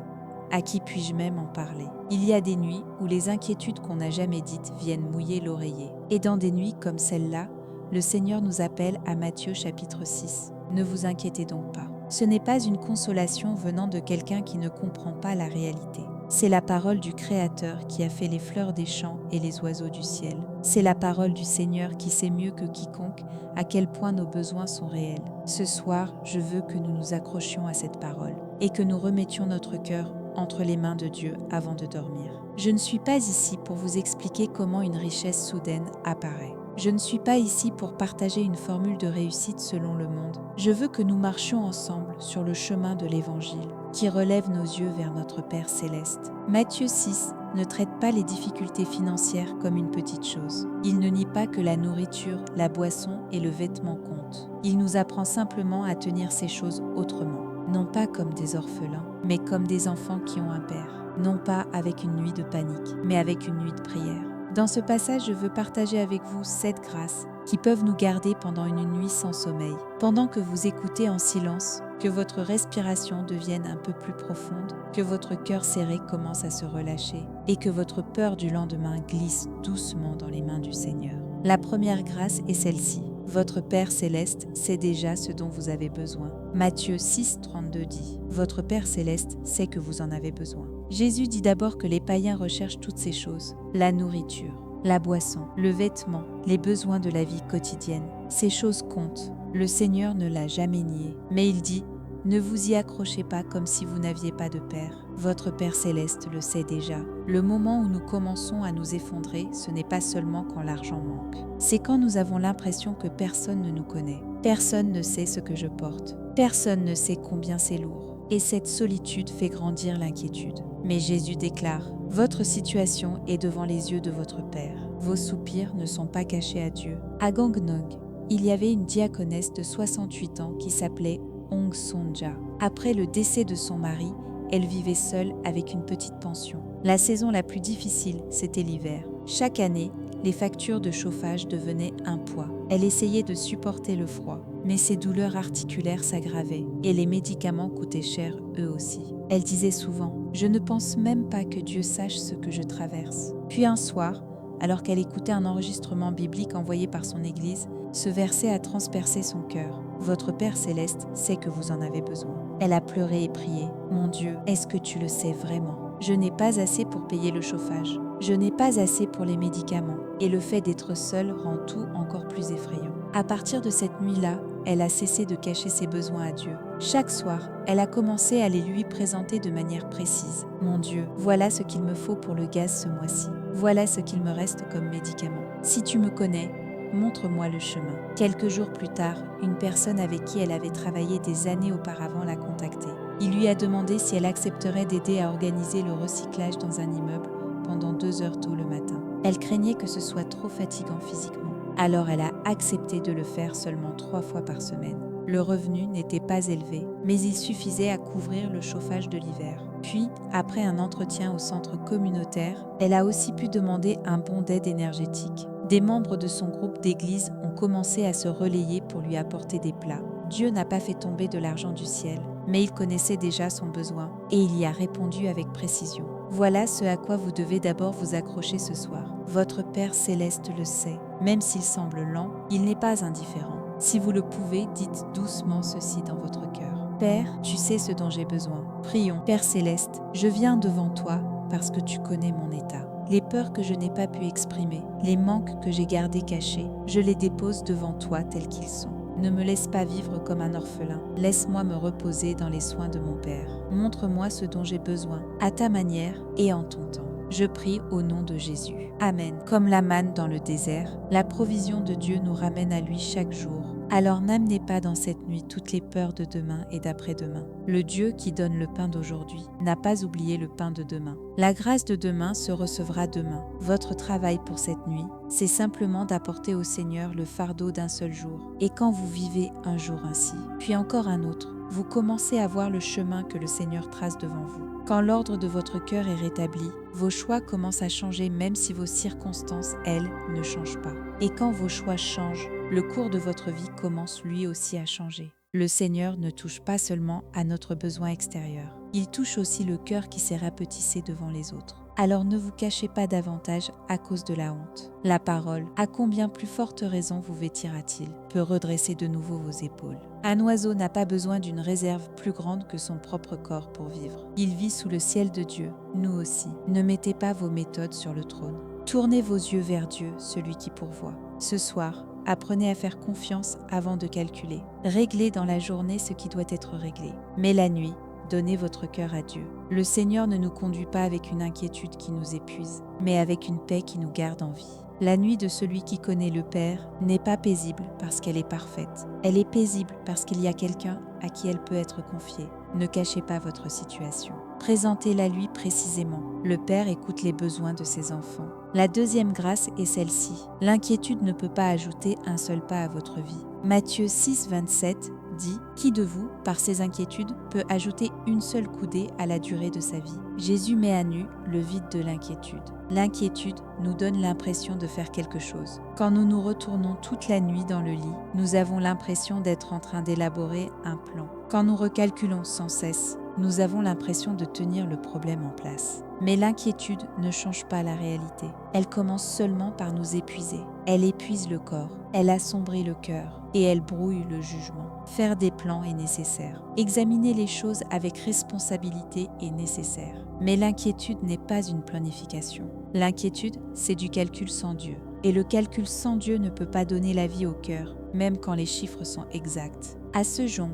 À qui puis-je même en parler? Il y a des nuits où les inquiétudes qu'on n'a jamais dites viennent mouiller l'oreiller. Et dans des nuits comme celle-là, le Seigneur nous appelle à Matthieu chapitre 6. Ne vous inquiétez donc pas. Ce n'est pas une consolation venant de quelqu'un qui ne comprend pas la réalité. C'est la parole du Créateur qui a fait les fleurs des champs et les oiseaux du ciel. C'est la parole du Seigneur qui sait mieux que quiconque à quel point nos besoins sont réels. Ce soir, je veux que nous nous accrochions à cette parole et que nous remettions notre cœur entre les mains de Dieu avant de dormir. Je ne suis pas ici pour vous expliquer comment une richesse soudaine apparaît. Je ne suis pas ici pour partager une formule de réussite selon le monde. Je veux que nous marchions ensemble sur le chemin de l'Évangile qui relève nos yeux vers notre Père céleste. Matthieu 6 ne traite pas les difficultés financières comme une petite chose. Il ne nie pas que la nourriture, la boisson et le vêtement comptent. Il nous apprend simplement à tenir ces choses autrement. Non pas comme des orphelins, mais comme des enfants qui ont un père. Non pas avec une nuit de panique, mais avec une nuit de prière. Dans ce passage, je veux partager avec vous 7 grâces qui peuvent nous garder pendant une nuit sans sommeil. Pendant que vous écoutez en silence, que votre respiration devienne un peu plus profonde, que votre cœur serré commence à se relâcher et que votre peur du lendemain glisse doucement dans les mains du Seigneur. La première grâce est celle-ci. Votre Père céleste sait déjà ce dont vous avez besoin. Matthieu 6, 32 dit « Votre Père céleste sait que vous en avez besoin ». Jésus dit d'abord que les païens recherchent toutes ces choses, la nourriture, la boisson, le vêtement, les besoins de la vie quotidienne. Ces choses comptent. Le Seigneur ne l'a jamais nié. Mais il dit, ne vous y accrochez pas comme si vous n'aviez pas de Père. Votre Père céleste le sait déjà. Le moment où nous commençons à nous effondrer, ce n'est pas seulement quand l'argent manque. C'est quand nous avons l'impression que personne ne nous connaît. Personne ne sait ce que je porte. Personne ne sait combien c'est lourd. Et cette solitude fait grandir l'inquiétude. Mais Jésus déclare, votre situation est devant les yeux de votre Père. Vos soupirs ne sont pas cachés à Dieu. À Gangneung, il y avait une diaconesse de 68 ans qui s'appelait Aung Sonja. Après le décès de son mari, elle vivait seule avec une petite pension. La saison la plus difficile, c'était l'hiver. Chaque année, les factures de chauffage devenaient un poids. Elle essayait de supporter le froid, mais ses douleurs articulaires s'aggravaient et les médicaments coûtaient cher eux aussi. Elle disait souvent « Je ne pense même pas que Dieu sache ce que je traverse ». Puis un soir, alors qu'elle écoutait un enregistrement biblique envoyé par son église, ce verset a transpercé son cœur. « Votre Père céleste sait que vous en avez besoin ». Elle a pleuré et prié « Mon Dieu, est-ce que tu le sais vraiment ? Je n'ai pas assez pour payer le chauffage. Je n'ai pas assez pour les médicaments. Et le fait d'être seule rend tout encore plus effrayant. » À partir de cette nuit-là, elle a cessé de cacher ses besoins à Dieu. Chaque soir, elle a commencé à les lui présenter de manière précise. « Mon Dieu, voilà ce qu'il me faut pour le gaz ce mois-ci. Voilà ce qu'il me reste comme médicament. Si tu me connais, montre-moi le chemin. » Quelques jours plus tard, une personne avec qui elle avait travaillé des années auparavant l'a contactée. Il lui a demandé si elle accepterait d'aider à organiser le recyclage dans un immeuble pendant 2 heures tôt le matin. Elle craignait que ce soit trop fatigant physiquement. Alors elle a accepté de le faire seulement 3 fois par semaine. Le revenu n'était pas élevé, mais il suffisait à couvrir le chauffage de l'hiver. Puis, après un entretien au centre communautaire, elle a aussi pu demander un bon d'aide énergétique. Des membres de son groupe d'église ont commencé à se relayer pour lui apporter des plats. Dieu n'a pas fait tomber de l'argent du ciel, mais il connaissait déjà son besoin et il y a répondu avec précision. Voilà ce à quoi vous devez d'abord vous accrocher ce soir. Votre Père céleste le sait. Même s'il semble lent, il n'est pas indifférent. Si vous le pouvez, dites doucement ceci dans votre cœur. Père, tu sais ce dont j'ai besoin. Prions. Père céleste, je viens devant toi parce que tu connais mon état. Les peurs que je n'ai pas pu exprimer, les manques que j'ai gardés cachés, je les dépose devant toi tels qu'ils sont. Ne me laisse pas vivre comme un orphelin. Laisse-moi me reposer dans les soins de mon Père. Montre-moi ce dont j'ai besoin, à ta manière et en ton temps. Je prie au nom de Jésus. Amen. Comme la manne dans le désert, la provision de Dieu nous ramène à lui chaque jour. Alors n'amenez pas dans cette nuit toutes les peurs de demain et d'après-demain. Le Dieu qui donne le pain d'aujourd'hui n'a pas oublié le pain de demain. La grâce de demain se recevra demain. Votre travail pour cette nuit, c'est simplement d'apporter au Seigneur le fardeau d'un seul jour. Et quand vous vivez un jour ainsi, puis encore un autre, vous commencez à voir le chemin que le Seigneur trace devant vous. Quand l'ordre de votre cœur est rétabli, vos choix commencent à changer même si vos circonstances, elles, ne changent pas. Et quand vos choix changent, le cours de votre vie commence lui aussi à changer. Le Seigneur ne touche pas seulement à notre besoin extérieur, il touche aussi le cœur qui s'est rapetissé devant les autres. Alors ne vous cachez pas davantage à cause de la honte. La parole, à combien plus forte raison vous vêtira-t-il, peut redresser de nouveau vos épaules. Un oiseau n'a pas besoin d'une réserve plus grande que son propre corps pour vivre. Il vit sous le ciel de Dieu, nous aussi. Ne mettez pas vos méthodes sur le trône. Tournez vos yeux vers Dieu, celui qui pourvoit. Ce soir, apprenez à faire confiance avant de calculer. Réglez dans la journée ce qui doit être réglé. Mais la nuit, donnez votre cœur à Dieu. Le Seigneur ne nous conduit pas avec une inquiétude qui nous épuise, mais avec une paix qui nous garde en vie. La nuit de celui qui connaît le Père n'est pas paisible parce qu'elle est parfaite. Elle est paisible parce qu'il y a quelqu'un à qui elle peut être confiée. Ne cachez pas votre situation. Présentez-la lui précisément. Le Père écoute les besoins de ses enfants. La deuxième grâce est celle-ci. L'inquiétude ne peut pas ajouter un seul pas à votre vie. Matthieu 6, 27 dit « Qui de vous, par ses inquiétudes, peut ajouter une seule coudée à la durée de sa vie ?» Jésus met à nu le vide de l'inquiétude. L'inquiétude nous donne l'impression de faire quelque chose. Quand nous nous retournons toute la nuit dans le lit, nous avons l'impression d'être en train d'élaborer un plan. Quand nous recalculons sans cesse, nous avons l'impression de tenir le problème en place. Mais l'inquiétude ne change pas la réalité. Elle commence seulement par nous épuiser. Elle épuise le corps, elle assombrit le cœur et elle brouille le jugement. Faire des plans est nécessaire. Examiner les choses avec responsabilité est nécessaire. Mais l'inquiétude n'est pas une planification. L'inquiétude, c'est du calcul sans Dieu. Et le calcul sans Dieu ne peut pas donner la vie au cœur, même quand les chiffres sont exacts. À Sejong,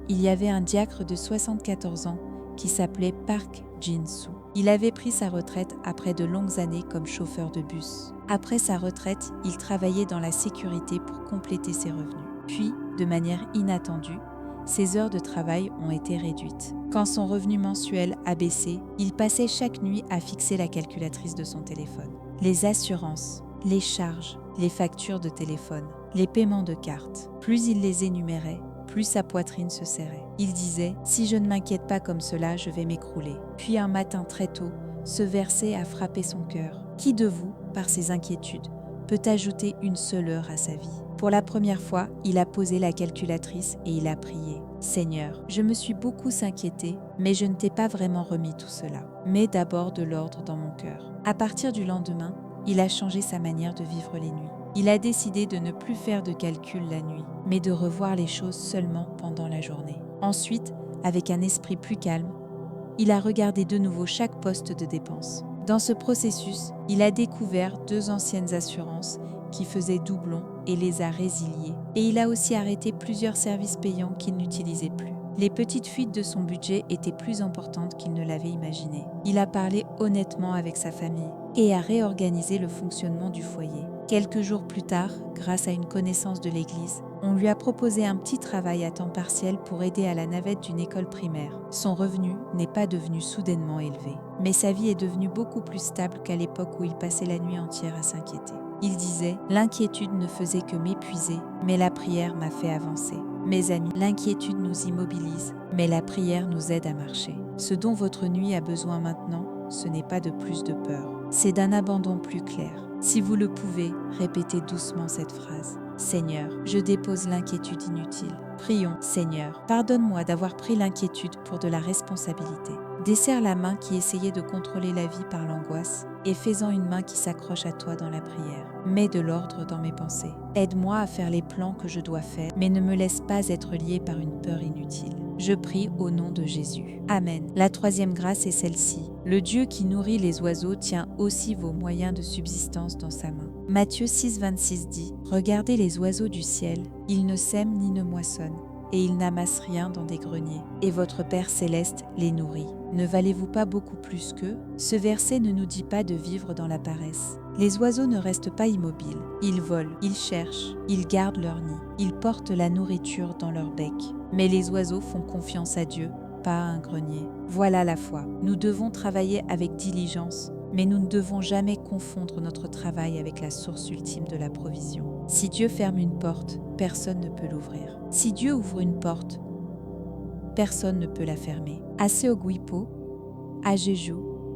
il y avait un diacre de 74 ans qui s'appelait Park Jin-soo. Il avait pris sa retraite après de longues années comme chauffeur de bus. Après sa retraite, il travaillait dans la sécurité pour compléter ses revenus. Puis, de manière inattendue, ses heures de travail ont été réduites. Quand son revenu mensuel a baissé, il passait chaque nuit à fixer la calculatrice de son téléphone. Les assurances, les charges, les factures de téléphone, les paiements de cartes. Plus il les énumérait, plus sa poitrine se serrait. Il disait « Si je ne m'inquiète pas comme cela, je vais m'écrouler ». Puis un matin très tôt, ce verset a frappé son cœur. Qui de vous, par ses inquiétudes, peut ajouter une seule heure à sa vie? Pour la première fois, il a posé la calculatrice et il a prié. « Seigneur, je me suis beaucoup inquiété, mais je ne t'ai pas vraiment remis tout cela. Mets d'abord de l'ordre dans mon cœur. » À partir du lendemain, il a changé sa manière de vivre les nuits. Il a décidé de ne plus faire de calcul la nuit, mais de revoir les choses seulement pendant la journée. Ensuite, avec un esprit plus calme, il a regardé de nouveau chaque poste de dépense. Dans ce processus, il a découvert 2 anciennes assurances qui faisaient doublon et les a résiliées. Et il a aussi arrêté plusieurs services payants qu'il n'utilisait plus. Les petites fuites de son budget étaient plus importantes qu'il ne l'avait imaginé. Il a parlé honnêtement avec sa famille et a réorganisé le fonctionnement du foyer. Quelques jours plus tard, grâce à une connaissance de l'Église, on lui a proposé un petit travail à temps partiel pour aider à la navette d'une école primaire. Son revenu n'est pas devenu soudainement élevé, mais sa vie est devenue beaucoup plus stable qu'à l'époque où il passait la nuit entière à s'inquiéter. Il disait « L'inquiétude ne faisait que m'épuiser, mais la prière m'a fait avancer. » Mes amis, l'inquiétude nous immobilise, mais la prière nous aide à marcher. Ce dont votre nuit a besoin maintenant, ce n'est pas de plus de peur, c'est d'un abandon plus clair. Si vous le pouvez, répétez doucement cette phrase. Seigneur, je dépose l'inquiétude inutile. Prions, Seigneur, pardonne-moi d'avoir pris l'inquiétude pour de la responsabilité. Desserre la main qui essayait de contrôler la vie par l'angoisse et fais-en une main qui s'accroche à toi dans la prière. Mets de l'ordre dans mes pensées. Aide-moi à faire les plans que je dois faire, mais ne me laisse pas être lié par une peur inutile. Je prie au nom de Jésus. Amen. La 3e grâce est celle-ci. Le Dieu qui nourrit les oiseaux tient aussi vos moyens de subsistance dans sa main. Matthieu 6,26 dit « Regardez les oiseaux du ciel, ils ne sèment ni ne moissonnent, et ils n'amassent rien dans des greniers. Et votre Père céleste les nourrit. Ne valez-vous pas beaucoup plus qu'eux ?» Ce verset ne nous dit pas de vivre dans la paresse. Les oiseaux ne restent pas immobiles. Ils volent, ils cherchent, ils gardent leur nid, ils portent la nourriture dans leur bec. Mais les oiseaux font confiance à Dieu, pas à un grenier. Voilà la foi. Nous devons travailler avec diligence, mais nous ne devons jamais confondre notre travail avec la source ultime de la provision. Si Dieu ferme une porte, personne ne peut l'ouvrir. Si Dieu ouvre une porte, personne ne peut la fermer. À Seogwipo, à Jeju,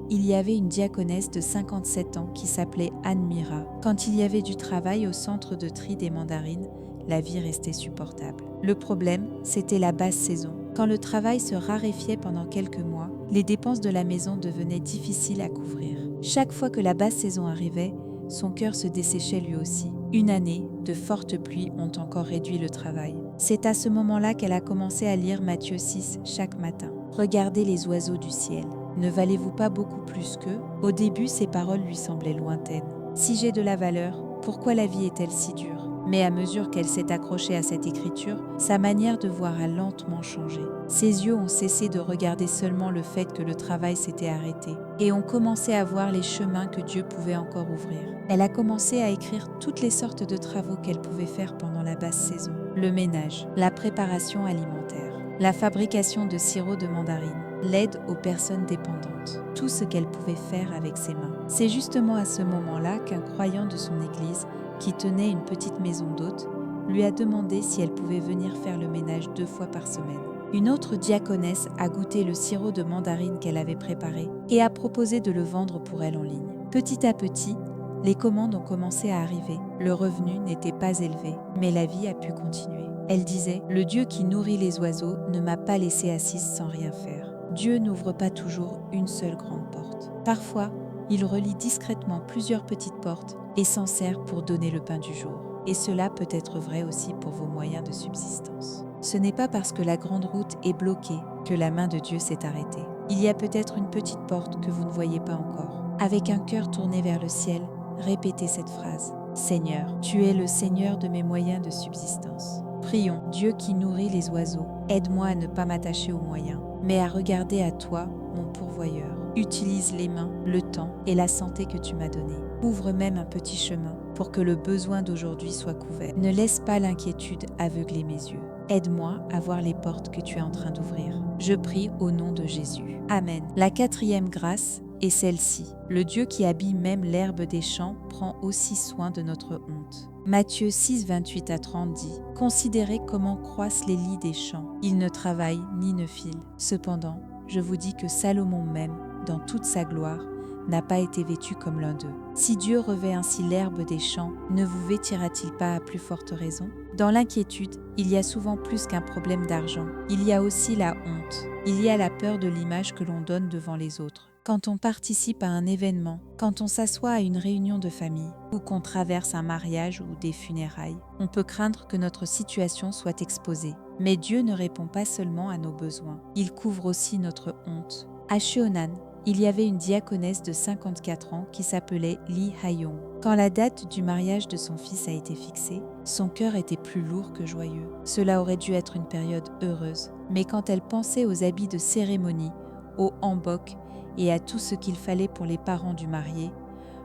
il y avait une diaconesse de 57 ans qui s'appelait Anne Mira. Quand il y avait du travail au centre de tri des mandarines, la vie restait supportable. Le problème, c'était la basse saison. Quand le travail se raréfiait pendant quelques mois, les dépenses de la maison devenaient difficiles à couvrir. Chaque fois que la basse saison arrivait, son cœur se desséchait lui aussi. Une année, de fortes pluies ont encore réduit le travail. C'est à ce moment-là qu'elle a commencé à lire Matthieu 6 chaque matin. Regardez les oiseaux du ciel. Ne valez-vous pas beaucoup plus qu'eux? Au début, ces paroles lui semblaient lointaines. Si j'ai de la valeur, pourquoi la vie est-elle si dure? Mais à mesure qu'elle s'est accrochée à cette écriture, sa manière de voir a lentement changé. Ses yeux ont cessé de regarder seulement le fait que le travail s'était arrêté et ont commencé à voir les chemins que Dieu pouvait encore ouvrir. Elle a commencé à écrire toutes les sortes de travaux qu'elle pouvait faire pendant la basse saison. Le ménage, la préparation alimentaire, la fabrication de sirop de mandarine, l'aide aux personnes dépendantes, tout ce qu'elle pouvait faire avec ses mains. C'est justement à ce moment-là qu'un croyant de son église, qui tenait une petite maison d'hôte, lui a demandé si elle pouvait venir faire le ménage 2 fois par semaine. Une autre diaconesse a goûté le sirop de mandarine qu'elle avait préparé et a proposé de le vendre pour elle en ligne. Petit à petit, les commandes ont commencé à arriver. Le revenu n'était pas élevé, mais la vie a pu continuer. Elle disait « Le Dieu qui nourrit les oiseaux ne m'a pas laissé assise sans rien faire. » Dieu n'ouvre pas toujours une seule grande porte. Parfois, il relie discrètement plusieurs petites portes et s'en sert pour donner le pain du jour. Et cela peut être vrai aussi pour vos moyens de subsistance. Ce n'est pas parce que la grande route est bloquée que la main de Dieu s'est arrêtée. Il y a peut-être une petite porte que vous ne voyez pas encore. Avec un cœur tourné vers le ciel, répétez cette phrase. Seigneur, tu es le Seigneur de mes moyens de subsistance. Prions, Dieu qui nourrit les oiseaux, aide-moi à ne pas m'attacher aux moyens, mais à regarder à toi, mon pourvoyeur. Utilise les mains, le temps et la santé que tu m'as donnés. Ouvre même un petit chemin pour que le besoin d'aujourd'hui soit couvert. Ne laisse pas l'inquiétude aveugler mes yeux. Aide-moi à voir les portes que tu es en train d'ouvrir. Je prie au nom de Jésus. Amen. La quatrième grâce est celle-ci. Le Dieu qui habille même l'herbe des champs prend aussi soin de notre honte. Matthieu 6, 28 à 30 dit « Considérez comment croissent les lys des champs. Ils ne travaillent ni ne filent. Cependant, je vous dis que Salomon même, dans toute sa gloire, n'a pas été vêtu comme l'un d'eux. Si Dieu revêt ainsi l'herbe des champs, ne vous vêtira-t-il pas à plus forte raison ? Dans l'inquiétude, il y a souvent plus qu'un problème d'argent. Il y a aussi la honte. Il y a la peur de l'image que l'on donne devant les autres. Quand on participe à un événement, quand on s'assoit à une réunion de famille, ou qu'on traverse un mariage ou des funérailles, on peut craindre que notre situation soit exposée. Mais Dieu ne répond pas seulement à nos besoins, il couvre aussi notre honte. À Cheonan, il y avait une diaconesse de 54 ans qui s'appelait Lee Ha-yong. Quand la date du mariage de son fils a été fixée, son cœur était plus lourd que joyeux. Cela aurait dû être une période heureuse, mais quand elle pensait aux habits de cérémonie, au hanbok et à tout ce qu'il fallait pour les parents du marié,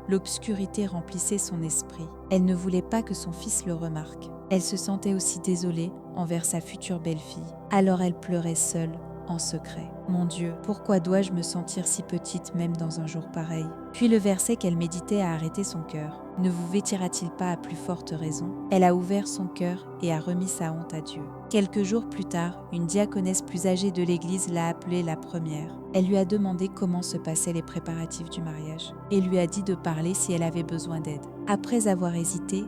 l'obscurité remplissait son esprit. Elle ne voulait pas que son fils le remarque. Elle se sentait aussi désolée envers sa future belle-fille. Alors elle pleurait seule, en secret. Mon Dieu, pourquoi dois-je me sentir si petite même dans un jour pareil ? Puis le verset qu'elle méditait a arrêté son cœur. Ne vous vêtira-t-il pas à plus forte raison ? Elle a ouvert son cœur et a remis sa honte à Dieu. Quelques jours plus tard, une diaconesse plus âgée de l'église l'a appelée la première. Elle lui a demandé comment se passaient les préparatifs du mariage et lui a dit de parler si elle avait besoin d'aide. Après avoir hésité,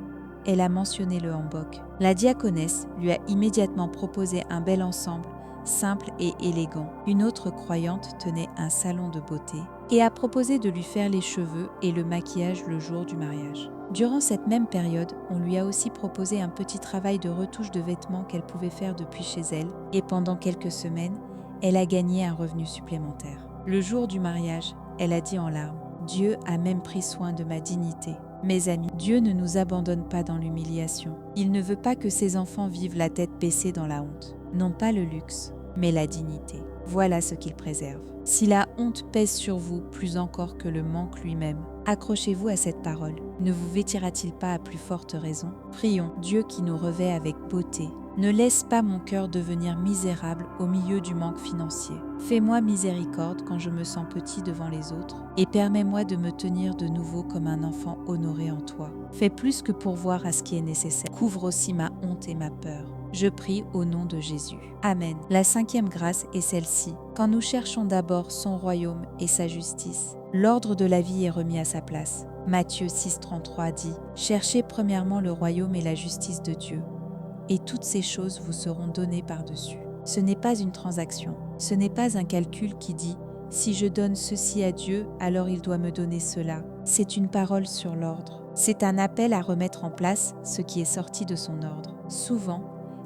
elle a mentionné le hanbok. La diaconesse lui a immédiatement proposé un bel ensemble simple et élégant. Une autre croyante tenait un salon de beauté et a proposé de lui faire les cheveux et le maquillage le jour du mariage. Durant cette même période, on lui a aussi proposé un petit travail de retouche de vêtements qu'elle pouvait faire depuis chez elle et pendant quelques semaines, elle a gagné un revenu supplémentaire. Le jour du mariage, elle a dit en larmes « Dieu a même pris soin de ma dignité ». Mes amis, Dieu ne nous abandonne pas dans l'humiliation. Il ne veut pas que ses enfants vivent la tête baissée dans la honte. Non pas le luxe, mais la dignité. Voilà ce qu'il préserve. Si la honte pèse sur vous plus encore que le manque lui-même, accrochez-vous à cette parole. Ne vous vêtira-t-il pas à plus forte raison ? Prions, Dieu qui nous revêt avec beauté. Ne laisse pas mon cœur devenir misérable au milieu du manque financier. Fais-moi miséricorde quand je me sens petit devant les autres et permets-moi de me tenir de nouveau comme un enfant honoré en toi. Fais plus que pourvoir à ce qui est nécessaire. Couvre aussi ma honte et ma peur. Je prie au nom de Jésus. Amen. La cinquième grâce est celle-ci. Quand nous cherchons d'abord son royaume et sa justice, l'ordre de la vie est remis à sa place. Matthieu 6,33 dit « Cherchez premièrement le royaume et la justice de Dieu, et toutes ces choses vous seront données par-dessus. » Ce n'est pas une transaction, ce n'est pas un calcul qui dit « Si je donne ceci à Dieu, alors il doit me donner cela. » C'est une parole sur l'ordre. C'est un appel à remettre en place ce qui est sorti de son ordre. Souvent,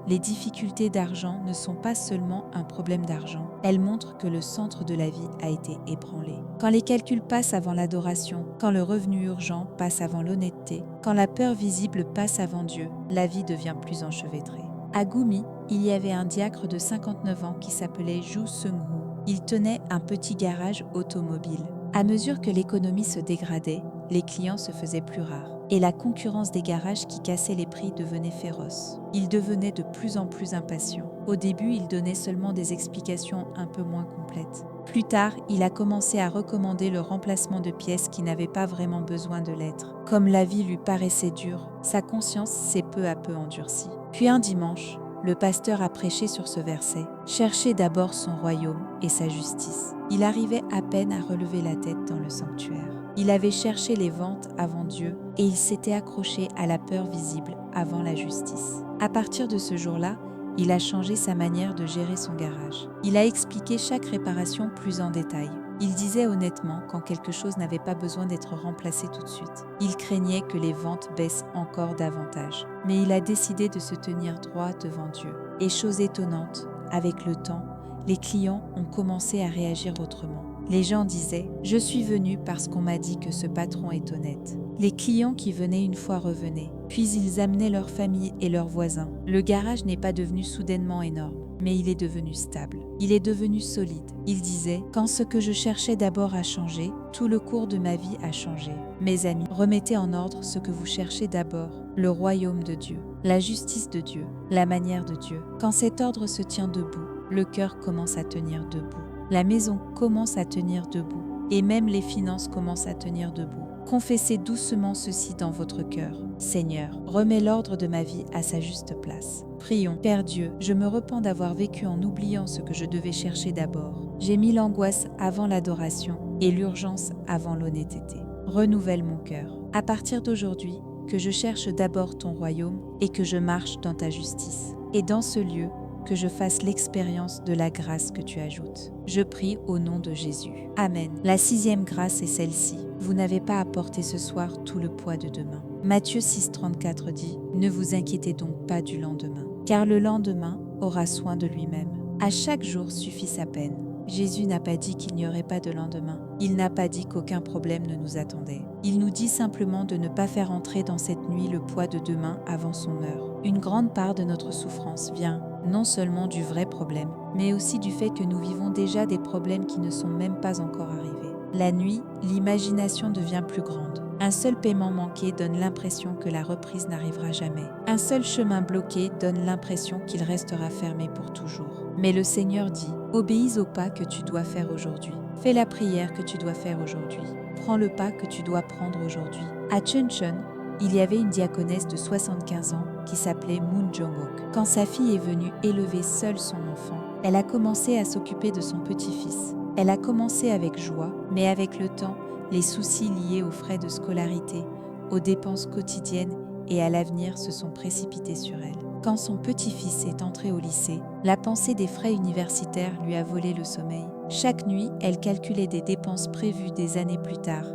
les difficultés d'argent ne sont pas seulement un problème d'argent. Elles montrent que le centre de la vie a été ébranlé. Quand les calculs passent avant l'adoration, quand le revenu urgent passe avant l'honnêteté, quand la peur visible passe avant Dieu, la vie devient plus enchevêtrée. À Gumi, il y avait un diacre de 59 ans qui s'appelait Ju Seung-Hoo. Il tenait un petit garage automobile. À mesure que l'économie se dégradait, les clients se faisaient plus rares et la concurrence des garages qui cassaient les prix devenait féroce. Il devenait de plus en plus impatient. Au début, il donnait seulement des explications un peu moins complètes. Plus tard, il a commencé à recommander le remplacement de pièces qui n'avaient pas vraiment besoin de l'être. Comme la vie lui paraissait dure, sa conscience s'est peu à peu endurcie. Puis un dimanche, le pasteur a prêché sur ce verset « Cherchez d'abord son royaume et sa justice ». Il arrivait à peine à relever la tête dans le sanctuaire. Il avait cherché les ventes avant Dieu et il s'était accroché à la peur visible avant la justice. À partir de ce jour-là, Il a changé sa manière de gérer son garage. Il a expliqué chaque réparation plus en détail. Il disait honnêtement quand quelque chose n'avait pas besoin d'être remplacé tout de suite. Il craignait que les ventes baissent encore davantage. Mais il a décidé de se tenir droit devant Dieu. Et chose étonnante, avec le temps, les clients ont commencé à réagir autrement. Les gens disaient « Je suis venu parce qu'on m'a dit que ce patron est honnête ». Les clients qui venaient une fois revenaient, puis ils amenaient leur famille et leurs voisins. Le garage n'est pas devenu soudainement énorme, mais il est devenu stable. Il est devenu solide. Il disait « Quand ce que je cherchais d'abord a changé, tout le cours de ma vie a changé. Mes amis, remettez en ordre ce que vous cherchez d'abord, le royaume de Dieu, la justice de Dieu, la manière de Dieu. Quand cet ordre se tient debout, le cœur commence à tenir debout. La maison commence à tenir debout et même les finances commencent à tenir debout. Confessez doucement ceci dans votre cœur. Seigneur, remets l'ordre de ma vie à sa juste place. Prions. Père Dieu, je me repens d'avoir vécu en oubliant ce que je devais chercher d'abord. J'ai mis l'angoisse avant l'adoration et l'urgence avant l'honnêteté. Renouvelle mon cœur. À partir d'aujourd'hui, que je cherche d'abord ton royaume et que je marche dans ta justice. Et dans ce lieu, que je fasse l'expérience de la grâce que tu ajoutes. Je prie au nom de Jésus. Amen. La 6e grâce est celle-ci. Vous n'avez pas à porter ce soir tout le poids de demain. Matthieu 6,34 dit « Ne vous inquiétez donc pas du lendemain, car le lendemain aura soin de lui-même. À chaque jour suffit sa peine. » Jésus n'a pas dit qu'il n'y aurait pas de lendemain. Il n'a pas dit qu'aucun problème ne nous attendait. Il nous dit simplement de ne pas faire entrer dans cette nuit le poids de demain avant son heure. Une grande part de notre souffrance vient non seulement du vrai problème, mais aussi du fait que nous vivons déjà des problèmes qui ne sont même pas encore arrivés. La nuit, l'imagination devient plus grande. Un seul paiement manqué donne l'impression que la reprise n'arrivera jamais. Un seul chemin bloqué donne l'impression qu'il restera fermé pour toujours. Mais le Seigneur dit « Obéis au pas que tu dois faire aujourd'hui. Fais la prière que tu dois faire aujourd'hui. Prends le pas que tu dois prendre aujourd'hui. » À Chuncheon, il y avait une diaconesse de 75 ans qui s'appelait Moon Jong-ok. Quand sa fille est venue élever seule son enfant, elle a commencé à s'occuper de son petit-fils. Elle a commencé avec joie, mais avec le temps, les soucis liés aux frais de scolarité, aux dépenses quotidiennes et à l'avenir se sont précipités sur elle. Quand son petit-fils est entré au lycée, la pensée des frais universitaires lui a volé le sommeil. Chaque nuit, elle calculait des dépenses prévues des années plus tard,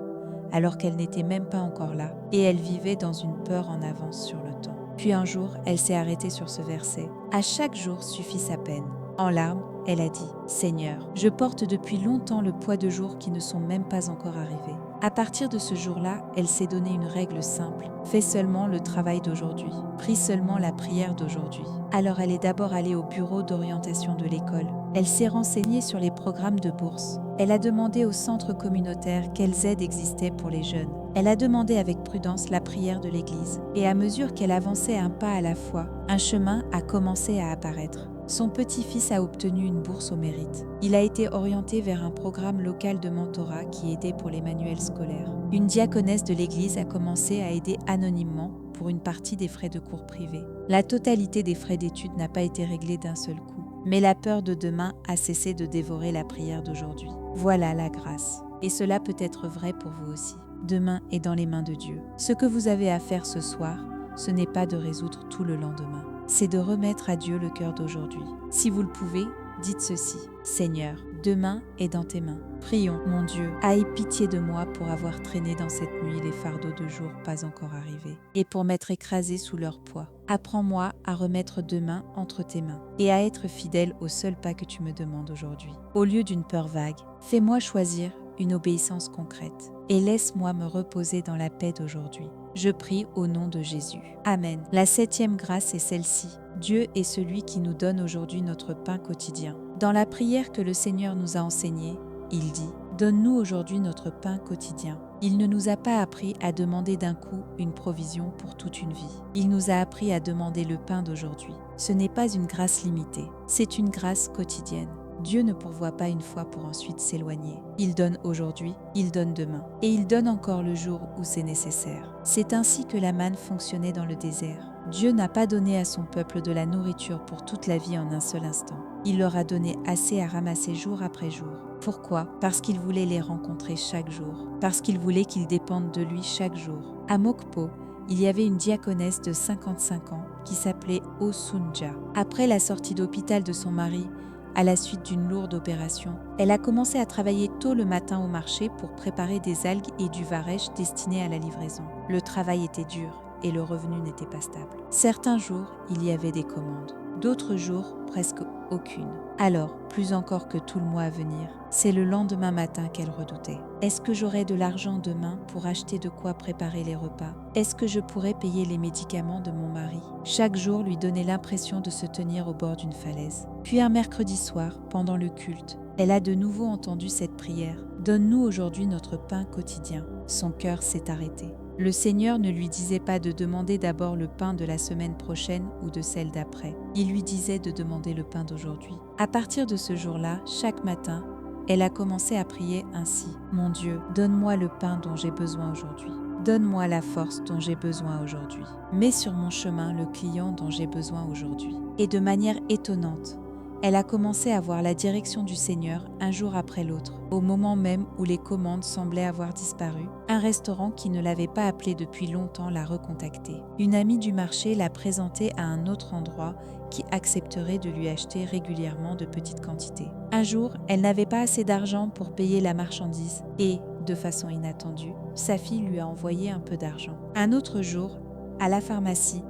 alors qu'elle n'était même pas encore là, et elle vivait dans une peur en avance sur le temps. Puis un jour, elle s'est arrêtée sur ce verset. « À chaque jour suffit sa peine. » En larmes, elle a dit « Seigneur, je porte depuis longtemps le poids de jours qui ne sont même pas encore arrivés. » À partir de ce jour-là, elle s'est donné une règle simple. Fais seulement le travail d'aujourd'hui. Prie seulement la prière d'aujourd'hui. Alors elle est d'abord allée au bureau d'orientation de l'école. Elle s'est renseignée sur les programmes de bourse. Elle a demandé au centre communautaire quelles aides existaient pour les jeunes. Elle a demandé avec prudence la prière de l'Église. Et à mesure qu'elle avançait un pas à la fois, un chemin a commencé à apparaître. Son petit-fils a obtenu une bourse au mérite. Il a été orienté vers un programme local de mentorat qui aidait pour les manuels scolaires. Une diaconesse de l'église a commencé à aider anonymement pour une partie des frais de cours privés. La totalité des frais d'études n'a pas été réglée d'un seul coup, mais la peur de demain a cessé de dévorer la prière d'aujourd'hui. Voilà la grâce. Et cela peut être vrai pour vous aussi. Demain est dans les mains de Dieu. Ce que vous avez à faire ce soir, ce n'est pas de résoudre tout le lendemain. C'est de remettre à Dieu le cœur d'aujourd'hui. Si vous le pouvez, dites ceci. Seigneur, demain est dans tes mains. Prions, mon Dieu, aie pitié de moi pour avoir traîné dans cette nuit les fardeaux de jours pas encore arrivés et pour m'être écrasé sous leur poids. Apprends-moi à remettre demain entre tes mains et à être fidèle au seul pas que tu me demandes aujourd'hui. Au lieu d'une peur vague, fais-moi choisir une obéissance concrète et laisse-moi me reposer dans la paix d'aujourd'hui. Je prie au nom de Jésus. Amen. La 7e grâce est celle-ci. Dieu est celui qui nous donne aujourd'hui notre pain quotidien. Dans la prière que le Seigneur nous a enseignée, il dit « Donne-nous aujourd'hui notre pain quotidien ». Il ne nous a pas appris à demander d'un coup une provision pour toute une vie. Il nous a appris à demander le pain d'aujourd'hui. Ce n'est pas une grâce limitée, c'est une grâce quotidienne. Dieu ne pourvoit pas une fois pour ensuite s'éloigner. Il donne aujourd'hui, il donne demain. Et il donne encore le jour où c'est nécessaire. C'est ainsi que la manne fonctionnait dans le désert. Dieu n'a pas donné à son peuple de la nourriture pour toute la vie en un seul instant. Il leur a donné assez à ramasser jour après jour. Pourquoi ? Parce qu'il voulait les rencontrer chaque jour. Parce qu'il voulait qu'ils dépendent de lui chaque jour. À Mokpo, il y avait une diaconesse de 55 ans qui s'appelait Osunja. Après la sortie d'hôpital de son mari, à la suite d'une lourde opération, elle a commencé à travailler tôt le matin au marché pour préparer des algues et du varech destinés à la livraison. Le travail était dur et le revenu n'était pas stable. Certains jours, il y avait des commandes. D'autres jours, presque aucune. Alors, plus encore que tout le mois à venir, c'est le lendemain matin qu'elle redoutait. Est-ce que j'aurai de l'argent demain pour acheter de quoi préparer les repas? Est-ce que je pourrai payer les médicaments de mon mari? Chaque jour lui donnait l'impression de se tenir au bord d'une falaise. Puis un mercredi soir, pendant le culte, elle a de nouveau entendu cette prière. « Donne-nous aujourd'hui notre pain quotidien ». Son cœur s'est arrêté. Le Seigneur ne lui disait pas de demander d'abord le pain de la semaine prochaine ou de celle d'après. Il lui disait de demander le pain d'aujourd'hui. À partir de ce jour-là, chaque matin, elle a commencé à prier ainsi. « Mon Dieu, donne-moi le pain dont j'ai besoin aujourd'hui. Donne-moi la force dont j'ai besoin aujourd'hui. Mets sur mon chemin le client dont j'ai besoin aujourd'hui. » Et de manière étonnante, elle a commencé à voir la direction du Seigneur un jour après l'autre, au moment même où les commandes semblaient avoir disparu. Un restaurant qui ne l'avait pas appelée depuis longtemps l'a recontactée. Une amie du marché l'a présentée à un autre endroit qui accepterait de lui acheter régulièrement de petites quantités. Un jour, elle n'avait pas assez d'argent pour payer la marchandise et, de façon inattendue, sa fille lui a envoyé un peu d'argent. Un autre jour, à la pharmacie,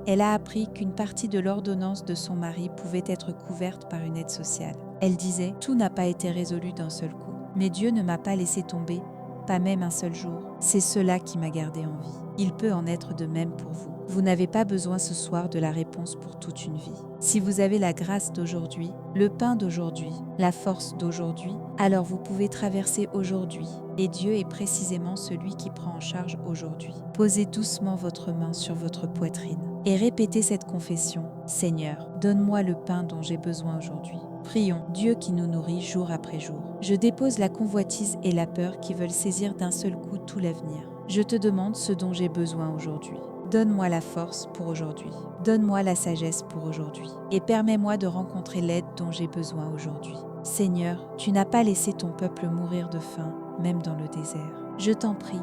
elle a appris qu'une partie de l'ordonnance de son mari pouvait être couverte par une aide sociale. Elle disait « Tout n'a pas été résolu d'un seul coup, mais Dieu ne m'a pas laissé tomber, pas même un seul jour. C'est cela qui m'a gardée en vie. Il peut en être de même pour vous. Vous n'avez pas besoin ce soir de la réponse pour toute une vie. Si vous avez la grâce d'aujourd'hui, le pain d'aujourd'hui, la force d'aujourd'hui, alors vous pouvez traverser aujourd'hui. Et Dieu est précisément celui qui prend en charge aujourd'hui. Posez doucement votre main sur votre poitrine et répétez cette confession. Seigneur, donne-moi le pain dont j'ai besoin aujourd'hui. Prions, Dieu qui nous nourrit jour après jour. Je dépose la convoitise et la peur qui veulent saisir d'un seul coup tout l'avenir. Je te demande ce dont j'ai besoin aujourd'hui. Donne-moi la force pour aujourd'hui. Donne-moi la sagesse pour aujourd'hui. Et permets-moi de rencontrer l'aide dont j'ai besoin aujourd'hui. Seigneur, tu n'as pas laissé ton peuple mourir de faim, même dans le désert. Je t'en prie,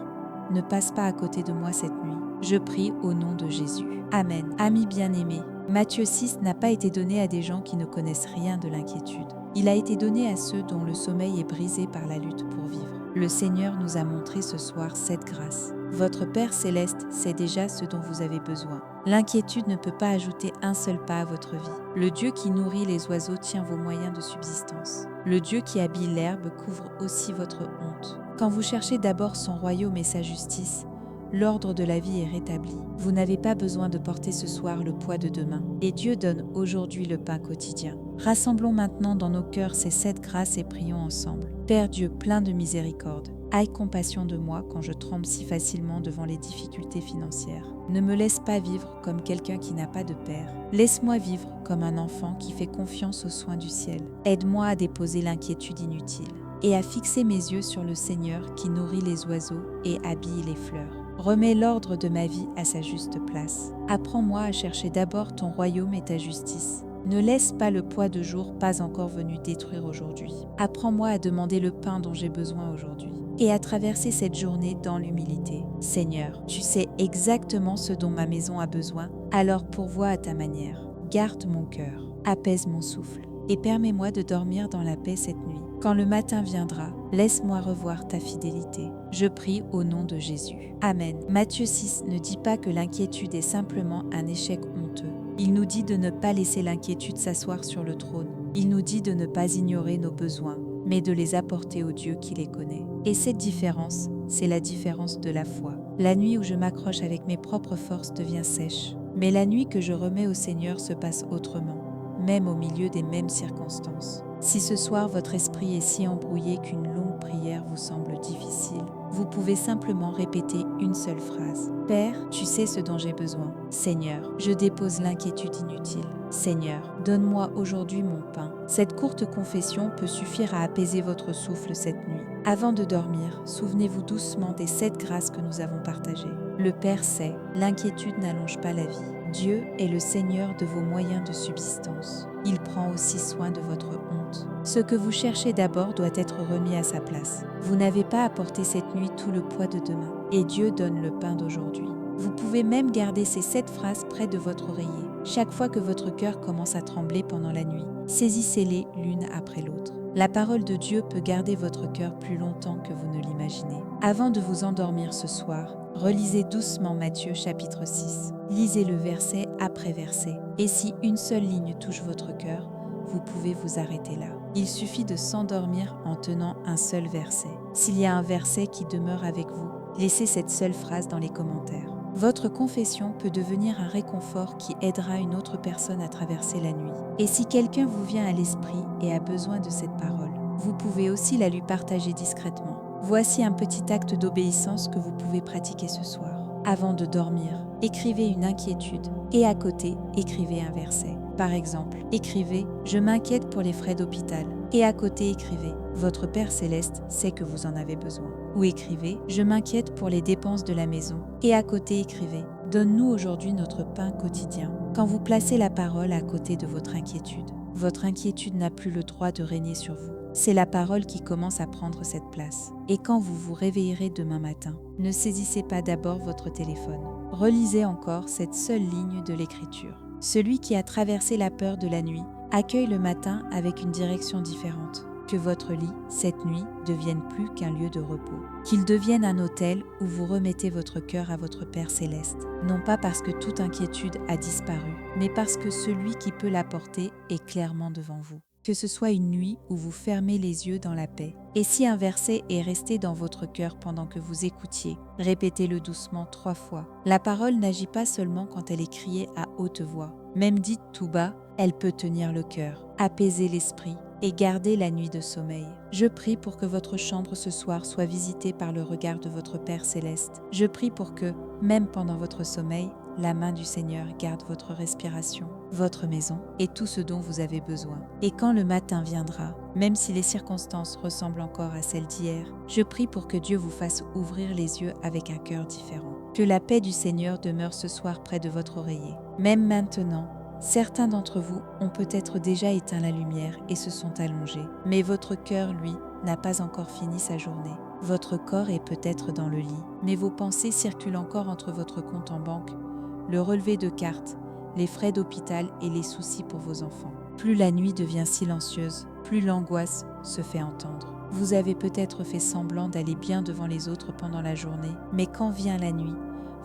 ne passe pas à côté de moi cette nuit. Je prie au nom de Jésus. Amen. Amis bien-aimés, Matthieu 6 n'a pas été donné à des gens qui ne connaissent rien de l'inquiétude. Il a été donné à ceux dont le sommeil est brisé par la lutte pour vivre. Le Seigneur nous a montré ce soir cette grâce. Votre Père céleste sait déjà ce dont vous avez besoin. L'inquiétude ne peut pas ajouter un seul pas à votre vie. Le Dieu qui nourrit les oiseaux tient vos moyens de subsistance. Le Dieu qui habille l'herbe couvre aussi votre honte. Quand vous cherchez d'abord son royaume et sa justice, l'ordre de la vie est rétabli. Vous n'avez pas besoin de porter ce soir le poids de demain. Et Dieu donne aujourd'hui le pain quotidien. Rassemblons maintenant dans nos cœurs ces 7 grâces et prions ensemble. Père Dieu plein de miséricorde, aie compassion de moi quand je tremble si facilement devant les difficultés financières. Ne me laisse pas vivre comme quelqu'un qui n'a pas de père. Laisse-moi vivre comme un enfant qui fait confiance aux soins du ciel. Aide-moi à déposer l'inquiétude inutile et à fixer mes yeux sur le Seigneur qui nourrit les oiseaux et habille les fleurs. Remets l'ordre de ma vie à sa juste place. Apprends-moi à chercher d'abord ton royaume et ta justice. Ne laisse pas le poids de jours pas encore venu détruire aujourd'hui. Apprends-moi à demander le pain dont j'ai besoin aujourd'hui et à traverser cette journée dans l'humilité. Seigneur, tu sais exactement ce dont ma maison a besoin, alors pourvois à ta manière. Garde mon cœur, apaise mon souffle et permets-moi de dormir dans la paix cette nuit. Quand le matin viendra, laisse-moi revoir ta fidélité. Je prie au nom de Jésus. Amen. Matthieu 6 ne dit pas que l'inquiétude est simplement un échec honteux. Il nous dit de ne pas laisser l'inquiétude s'asseoir sur le trône. Il nous dit de ne pas ignorer nos besoins, mais de les apporter au Dieu qui les connaît. Et cette différence, c'est la différence de la foi. La nuit où je m'accroche avec mes propres forces devient sèche, mais la nuit que je remets au Seigneur se passe autrement, même au milieu des mêmes circonstances. Si ce soir votre esprit est si embrouillé qu'une longue prière vous semble difficile, vous pouvez simplement répéter une seule phrase. Père, tu sais ce dont j'ai besoin. Seigneur, je dépose l'inquiétude inutile. Seigneur, donne-moi aujourd'hui mon pain. Cette courte confession peut suffire à apaiser votre souffle cette nuit. Avant de dormir, souvenez-vous doucement des 7 grâces que nous avons partagées. Le Père sait, l'inquiétude n'allonge pas la vie. Dieu est le Seigneur de vos moyens de subsistance. Il prend aussi soin de votre honte. Ce que vous cherchez d'abord doit être remis à sa place. Vous n'avez pas à porter cette nuit tout le poids de demain, et Dieu donne le pain d'aujourd'hui. Vous pouvez même garder ces 7 phrases près de votre oreiller. Chaque fois que votre cœur commence à trembler pendant la nuit, saisissez-les l'une après l'autre. La parole de Dieu peut garder votre cœur plus longtemps que vous ne l'imaginez. Avant de vous endormir ce soir, relisez doucement Matthieu chapitre 6. Lisez-le verset après verset. Et si une seule ligne touche votre cœur, vous pouvez vous arrêter là. Il suffit de s'endormir en tenant un seul verset. S'il y a un verset qui demeure avec vous, laissez cette seule phrase dans les commentaires. Votre confession peut devenir un réconfort qui aidera une autre personne à traverser la nuit. Et si quelqu'un vous vient à l'esprit et a besoin de cette parole, vous pouvez aussi la lui partager discrètement. Voici un petit acte d'obéissance que vous pouvez pratiquer ce soir. Avant de dormir, écrivez une inquiétude et à côté, écrivez un verset. Par exemple, écrivez « Je m'inquiète pour les frais d'hôpital » et à côté écrivez « Votre Père Céleste sait que vous en avez besoin » ou écrivez « Je m'inquiète pour les dépenses de la maison » et à côté écrivez « Donne-nous aujourd'hui notre pain quotidien ». Quand vous placez la parole à côté de votre inquiétude n'a plus le droit de régner sur vous. C'est la parole qui commence à prendre cette place. Et quand vous vous réveillerez demain matin, ne saisissez pas d'abord votre téléphone. Relisez encore cette seule ligne de l'Écriture. Celui qui a traversé la peur de la nuit accueille le matin avec une direction différente. Que votre lit, cette nuit, devienne plus qu'un lieu de repos. Qu'il devienne un hôtel où vous remettez votre cœur à votre Père Céleste. Non pas parce que toute inquiétude a disparu, mais parce que celui qui peut la porter est clairement devant vous. Que ce soit une nuit où vous fermez les yeux dans la paix. Et si un verset est resté dans votre cœur pendant que vous écoutiez, répétez-le doucement 3 fois. La parole n'agit pas seulement quand elle est criée à haute voix. Même dite tout bas, elle peut tenir le cœur, apaiser l'esprit et garder la nuit de sommeil. Je prie pour que votre chambre ce soir soit visitée par le regard de votre Père Céleste. Je prie pour que, même pendant votre sommeil, la main du Seigneur garde votre respiration, votre maison et tout ce dont vous avez besoin. Et quand le matin viendra, même si les circonstances ressemblent encore à celles d'hier, je prie pour que Dieu vous fasse ouvrir les yeux avec un cœur différent. Que la paix du Seigneur demeure ce soir près de votre oreiller. Même maintenant, certains d'entre vous ont peut-être déjà éteint la lumière et se sont allongés, mais votre cœur, lui, n'a pas encore fini sa journée. Votre corps est peut-être dans le lit, mais vos pensées circulent encore entre votre compte en banque, le relevé de cartes, les frais d'hôpital et les soucis pour vos enfants. Plus la nuit devient silencieuse, plus l'angoisse se fait entendre. Vous avez peut-être fait semblant d'aller bien devant les autres pendant la journée, mais quand vient la nuit,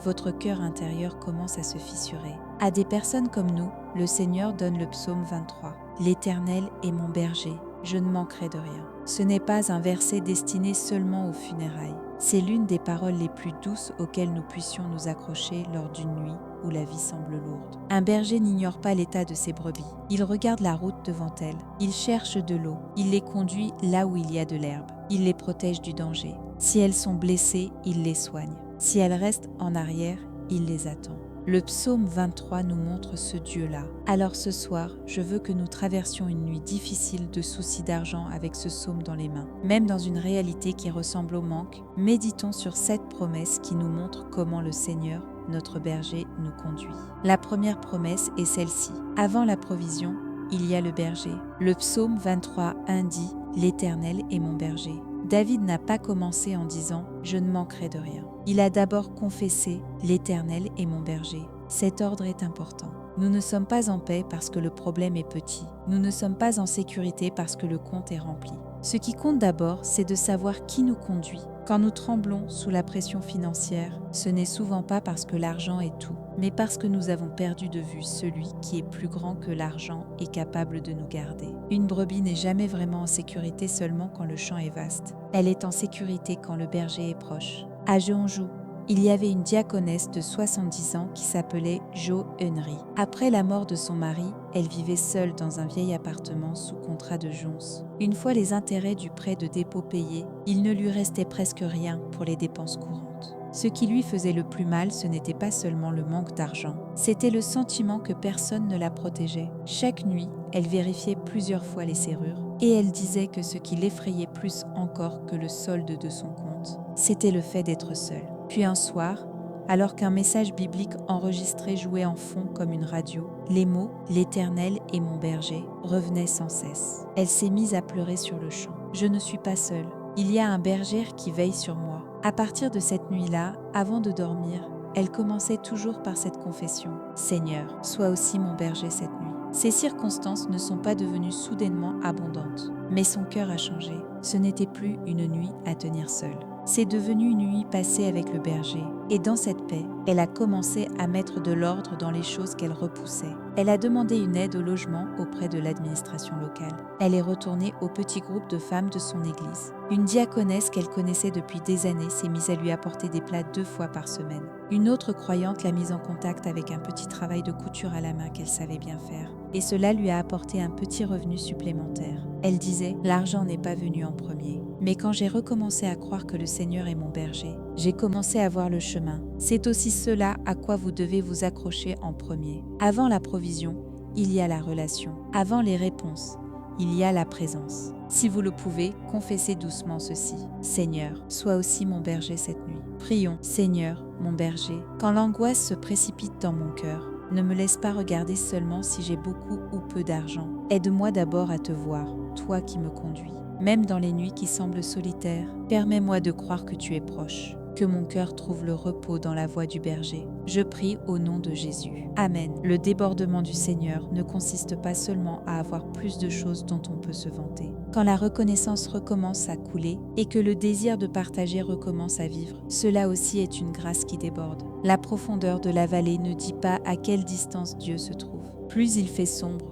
votre cœur intérieur commence à se fissurer. À des personnes comme nous, le Seigneur donne le psaume 23. « L'Éternel est mon berger, je ne manquerai de rien ». Ce n'est pas un verset destiné seulement aux funérailles. C'est l'une des paroles les plus douces auxquelles nous puissions nous accrocher lors d'une nuit où la vie semble lourde. Un berger n'ignore pas l'état de ses brebis. Il regarde la route devant elle. Il cherche de l'eau. Il les conduit là où il y a de l'herbe. Il les protège du danger. Si elles sont blessées, il les soigne. Si elles restent en arrière, il les attend. Le psaume 23 nous montre ce Dieu-là. Alors ce soir, je veux que nous traversions une nuit difficile de soucis d'argent avec ce psaume dans les mains. Même dans une réalité qui ressemble au manque, méditons sur cette promesse qui nous montre comment le Seigneur, notre berger, nous conduit. La première promesse est celle-ci. Avant la provision, il y a le berger. Le psaume 23:1 dit « L'Éternel est mon berger ». David n'a pas commencé en disant « Je ne manquerai de rien ». Il a d'abord confessé « L'Éternel est mon berger ». Cet ordre est important. Nous ne sommes pas en paix parce que le problème est petit. Nous ne sommes pas en sécurité parce que le compte est rempli. Ce qui compte d'abord, c'est de savoir qui nous conduit. Quand nous tremblons sous la pression financière, ce n'est souvent pas parce que l'argent est tout, mais parce que nous avons perdu de vue celui qui est plus grand que l'argent et capable de nous garder. Une brebis n'est jamais vraiment en sécurité seulement quand le champ est vaste. Elle est en sécurité quand le berger est proche. À Jeonju, il y avait une diaconesse de 70 ans qui s'appelait Jo Eunri. Après la mort de son mari, elle vivait seule dans un vieil appartement sous contrat de jonce. Une fois les intérêts du prêt de dépôt payés, il ne lui restait presque rien pour les dépenses courantes. Ce qui lui faisait le plus mal, ce n'était pas seulement le manque d'argent, c'était le sentiment que personne ne la protégeait. Chaque nuit, elle vérifiait plusieurs fois les serrures et elle disait que ce qui l'effrayait plus encore que le solde de son compte, c'était le fait d'être seule. Puis un soir, alors qu'un message biblique enregistré jouait en fond comme une radio, les mots « L'Éternel est mon berger » revenaient sans cesse. Elle s'est mise à pleurer sur le champ. « Je ne suis pas seule. Il y a un berger qui veille sur moi. » À partir de cette nuit-là, avant de dormir, elle commençait toujours par cette confession. Seigneur, sois aussi mon berger cette nuit. Ces circonstances ne sont pas devenues soudainement abondantes, mais son cœur a changé. Ce n'était plus une nuit à tenir seule. C'est devenu une nuit passée avec le berger. Et dans cette paix, elle a commencé à mettre de l'ordre dans les choses qu'elle repoussait. Elle a demandé une aide au logement auprès de l'administration locale. Elle est retournée au petit groupe de femmes de son église. Une diaconesse qu'elle connaissait depuis des années s'est mise à lui apporter des plats 2 fois par semaine. Une autre croyante l'a mise en contact avec un petit travail de couture à la main qu'elle savait bien faire. Et cela lui a apporté un petit revenu supplémentaire. Elle disait « L'argent n'est pas venu en premier. Mais quand j'ai recommencé à croire que le Seigneur est mon berger, j'ai commencé à voir le chemin. C'est aussi cela à quoi vous devez vous accrocher en premier. Avant la provision, il y a la relation. Avant les réponses, il y a la présence. Si vous le pouvez, confessez doucement ceci. Seigneur, sois aussi mon berger cette nuit. Prions, Seigneur, mon berger. Quand l'angoisse se précipite dans mon cœur, ne me laisse pas regarder seulement si j'ai beaucoup ou peu d'argent. Aide-moi d'abord à te voir, toi qui me conduis. Même dans les nuits qui semblent solitaires, permets-moi de croire que tu es proche. Que mon cœur trouve le repos dans la voix du berger. Je prie au nom de Jésus. Amen. Le débordement du Seigneur ne consiste pas seulement à avoir plus de choses dont on peut se vanter. Quand la reconnaissance recommence à couler et que le désir de partager recommence à vivre, cela aussi est une grâce qui déborde. La profondeur de la vallée ne dit pas à quelle distance Dieu se trouve. Plus il fait sombre,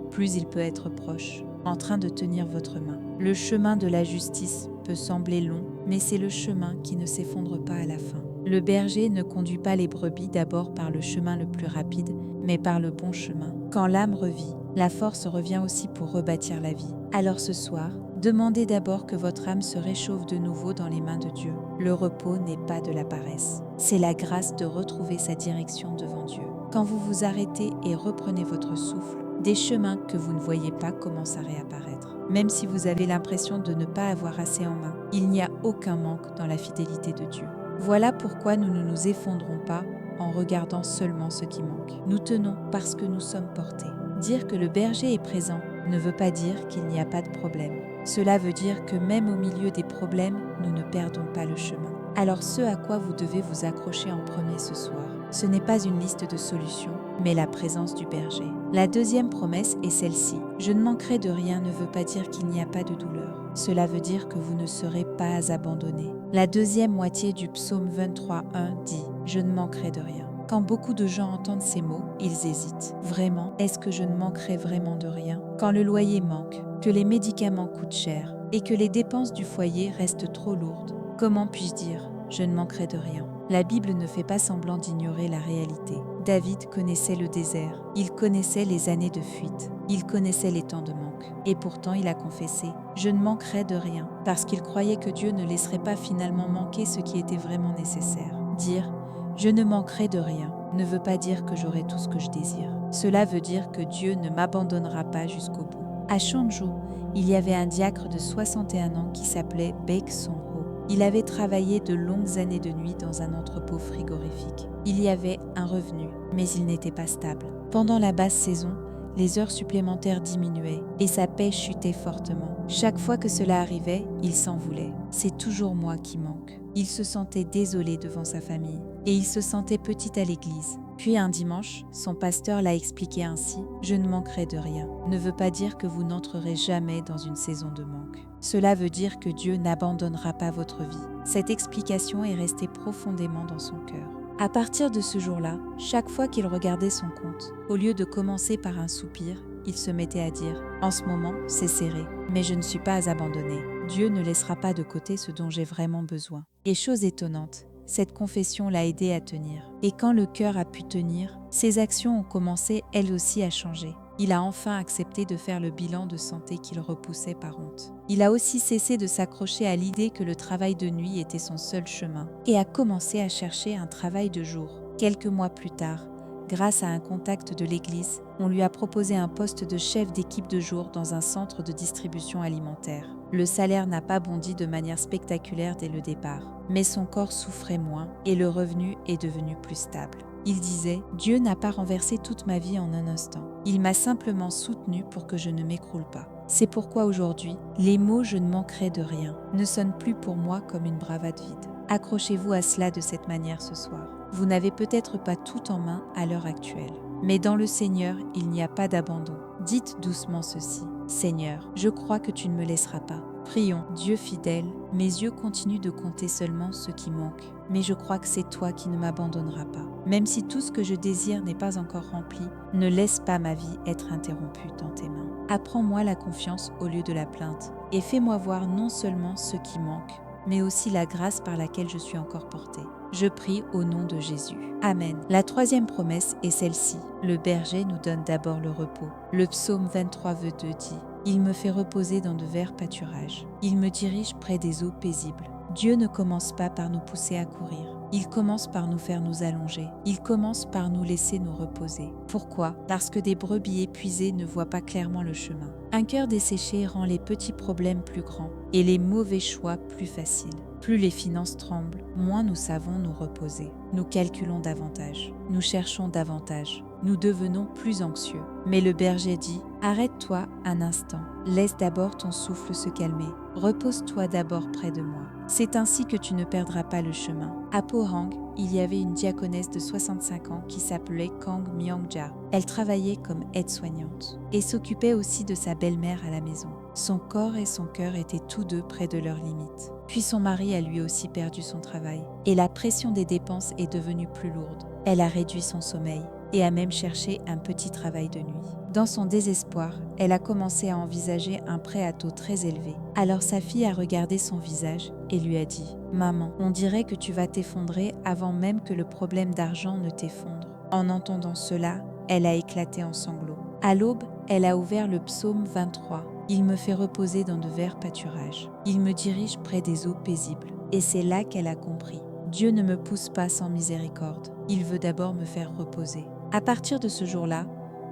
plus il peut être proche, en train de tenir votre main. Le chemin de la justice peut sembler long, mais c'est le chemin qui ne s'effondre pas à la fin. Le berger ne conduit pas les brebis d'abord par le chemin le plus rapide, mais par le bon chemin. Quand l'âme revit, la force revient aussi pour rebâtir la vie. Alors ce soir, demandez d'abord que votre âme se réchauffe de nouveau dans les mains de Dieu. Le repos n'est pas de la paresse, c'est la grâce de retrouver sa direction devant Dieu. Quand vous vous arrêtez et reprenez votre souffle, des chemins que vous ne voyez pas commencent à réapparaître. Même si vous avez l'impression de ne pas avoir assez en main, il n'y a aucun manque dans la fidélité de Dieu. Voilà pourquoi nous ne nous effondrons pas en regardant seulement ce qui manque. Nous tenons parce que nous sommes portés. Dire que le berger est présent ne veut pas dire qu'il n'y a pas de problème. Cela veut dire que même au milieu des problèmes, nous ne perdons pas le chemin. Alors ce à quoi vous devez vous accrocher en premier ce soir, ce n'est pas une liste de solutions, mais la présence du berger. La deuxième promesse est celle-ci. Je ne manquerai de rien ne veut pas dire qu'il n'y a pas de douleur. Cela veut dire que vous ne serez pas abandonnés. La deuxième moitié du psaume 23:1 dit « Je ne manquerai de rien ». Quand beaucoup de gens entendent ces mots, ils hésitent. Vraiment, est-ce que je ne manquerai vraiment de rien? Quand le loyer manque, que les médicaments coûtent cher et que les dépenses du foyer restent trop lourdes, comment puis-je dire « Je ne manquerai de rien ». La Bible ne fait pas semblant d'ignorer la réalité. David connaissait le désert, il connaissait les années de fuite, il connaissait les temps de manque. Et pourtant il a confessé « Je ne manquerai de rien » parce qu'il croyait que Dieu ne laisserait pas finalement manquer ce qui était vraiment nécessaire. Dire « Je ne manquerai de rien » ne veut pas dire que j'aurai tout ce que je désire. Cela veut dire que Dieu ne m'abandonnera pas jusqu'au bout. À Chonju, il y avait un diacre de 61 ans qui s'appelait Baek Song-ho. Il avait travaillé de longues années de nuit dans un entrepôt frigorifique. Il y avait un revenu, mais il n'était pas stable. Pendant la basse saison, les heures supplémentaires diminuaient et sa paie chutait fortement. Chaque fois que cela arrivait, il s'en voulait. C'est toujours moi qui manque. Il se sentait désolé devant sa famille et il se sentait petit à l'église. Puis un dimanche, son pasteur l'a expliqué ainsi « Je ne manquerai de rien » ne veut pas dire que vous n'entrerez jamais dans une saison de manque. Cela veut dire que Dieu n'abandonnera pas votre vie. Cette explication est restée profondément dans son cœur. À partir de ce jour-là, chaque fois qu'il regardait son compte, au lieu de commencer par un soupir, il se mettait à dire « En ce moment, c'est serré, mais je ne suis pas abandonné. Dieu ne laissera pas de côté ce dont j'ai vraiment besoin. » Et chose étonnante, cette confession l'a aidé à tenir. Et quand le cœur a pu tenir, ses actions ont commencé elles aussi à changer. Il a enfin accepté de faire le bilan de santé qu'il repoussait par honte. Il a aussi cessé de s'accrocher à l'idée que le travail de nuit était son seul chemin et a commencé à chercher un travail de jour. Quelques mois plus tard, grâce à un contact de l'église, on lui a proposé un poste de chef d'équipe de jour dans un centre de distribution alimentaire. Le salaire n'a pas bondi de manière spectaculaire dès le départ, mais son corps souffrait moins et le revenu est devenu plus stable. Il disait « Dieu n'a pas renversé toute ma vie en un instant. Il m'a simplement soutenu pour que je ne m'écroule pas. C'est pourquoi aujourd'hui, les mots « je ne manquerai de rien » ne sonnent plus pour moi comme une bravade vide. Accrochez-vous à cela de cette manière ce soir. Vous n'avez peut-être pas tout en main à l'heure actuelle, mais dans le Seigneur, il n'y a pas d'abandon. Dites doucement ceci: Seigneur, je crois que tu ne me laisseras pas. Prions. Dieu fidèle, mes yeux continuent de compter seulement ce qui manque, mais je crois que c'est toi qui ne m'abandonneras pas. Même si tout ce que je désire n'est pas encore rempli, ne laisse pas ma vie être interrompue dans tes mains. Apprends-moi la confiance au lieu de la plainte, et fais-moi voir non seulement ce qui manque, mais aussi la grâce par laquelle je suis encore portée. Je prie au nom de Jésus. Amen. La troisième promesse est celle-ci. Le berger nous donne d'abord le repos. Le psaume 23:2 dit: Il me fait reposer dans de verts pâturages. Il me dirige près des eaux paisibles. Dieu ne commence pas par nous pousser à courir. Il commence par nous faire nous allonger. Il commence par nous laisser nous reposer. Pourquoi? Parce que des brebis épuisées ne voient pas clairement le chemin. Un cœur desséché rend les petits problèmes plus grands et les mauvais choix plus faciles. Plus les finances tremblent, moins nous savons nous reposer. Nous calculons davantage, nous cherchons davantage, nous devenons plus anxieux. Mais le berger dit: Arrête-toi un instant, laisse d'abord ton souffle se calmer, repose-toi d'abord près de moi. C'est ainsi que tu ne perdras pas le chemin. À Pohang, il y avait une diaconesse de 65 ans qui s'appelait Kang Myongja. Elle travaillait comme aide-soignante et s'occupait aussi de sa belle-mère à la maison. Son corps et son cœur étaient tous deux près de leurs limites. Puis son mari a lui aussi perdu son travail et la pression des dépenses est devenue plus lourde. Elle a réduit son sommeil et a même cherché un petit travail de nuit. Dans son désespoir, elle a commencé à envisager un prêt à taux très élevé. Alors sa fille a regardé son visage et lui a dit: Maman, on dirait que tu vas t'effondrer avant même que le problème d'argent ne t'effondre. En entendant cela, elle a éclaté en sanglots. À l'aube, elle a ouvert le psaume 23. Il me fait reposer dans de verts pâturages. Il me dirige près des eaux paisibles. Et c'est là qu'elle a compris. Dieu ne me pousse pas sans miséricorde. Il veut d'abord me faire reposer. À partir de ce jour-là,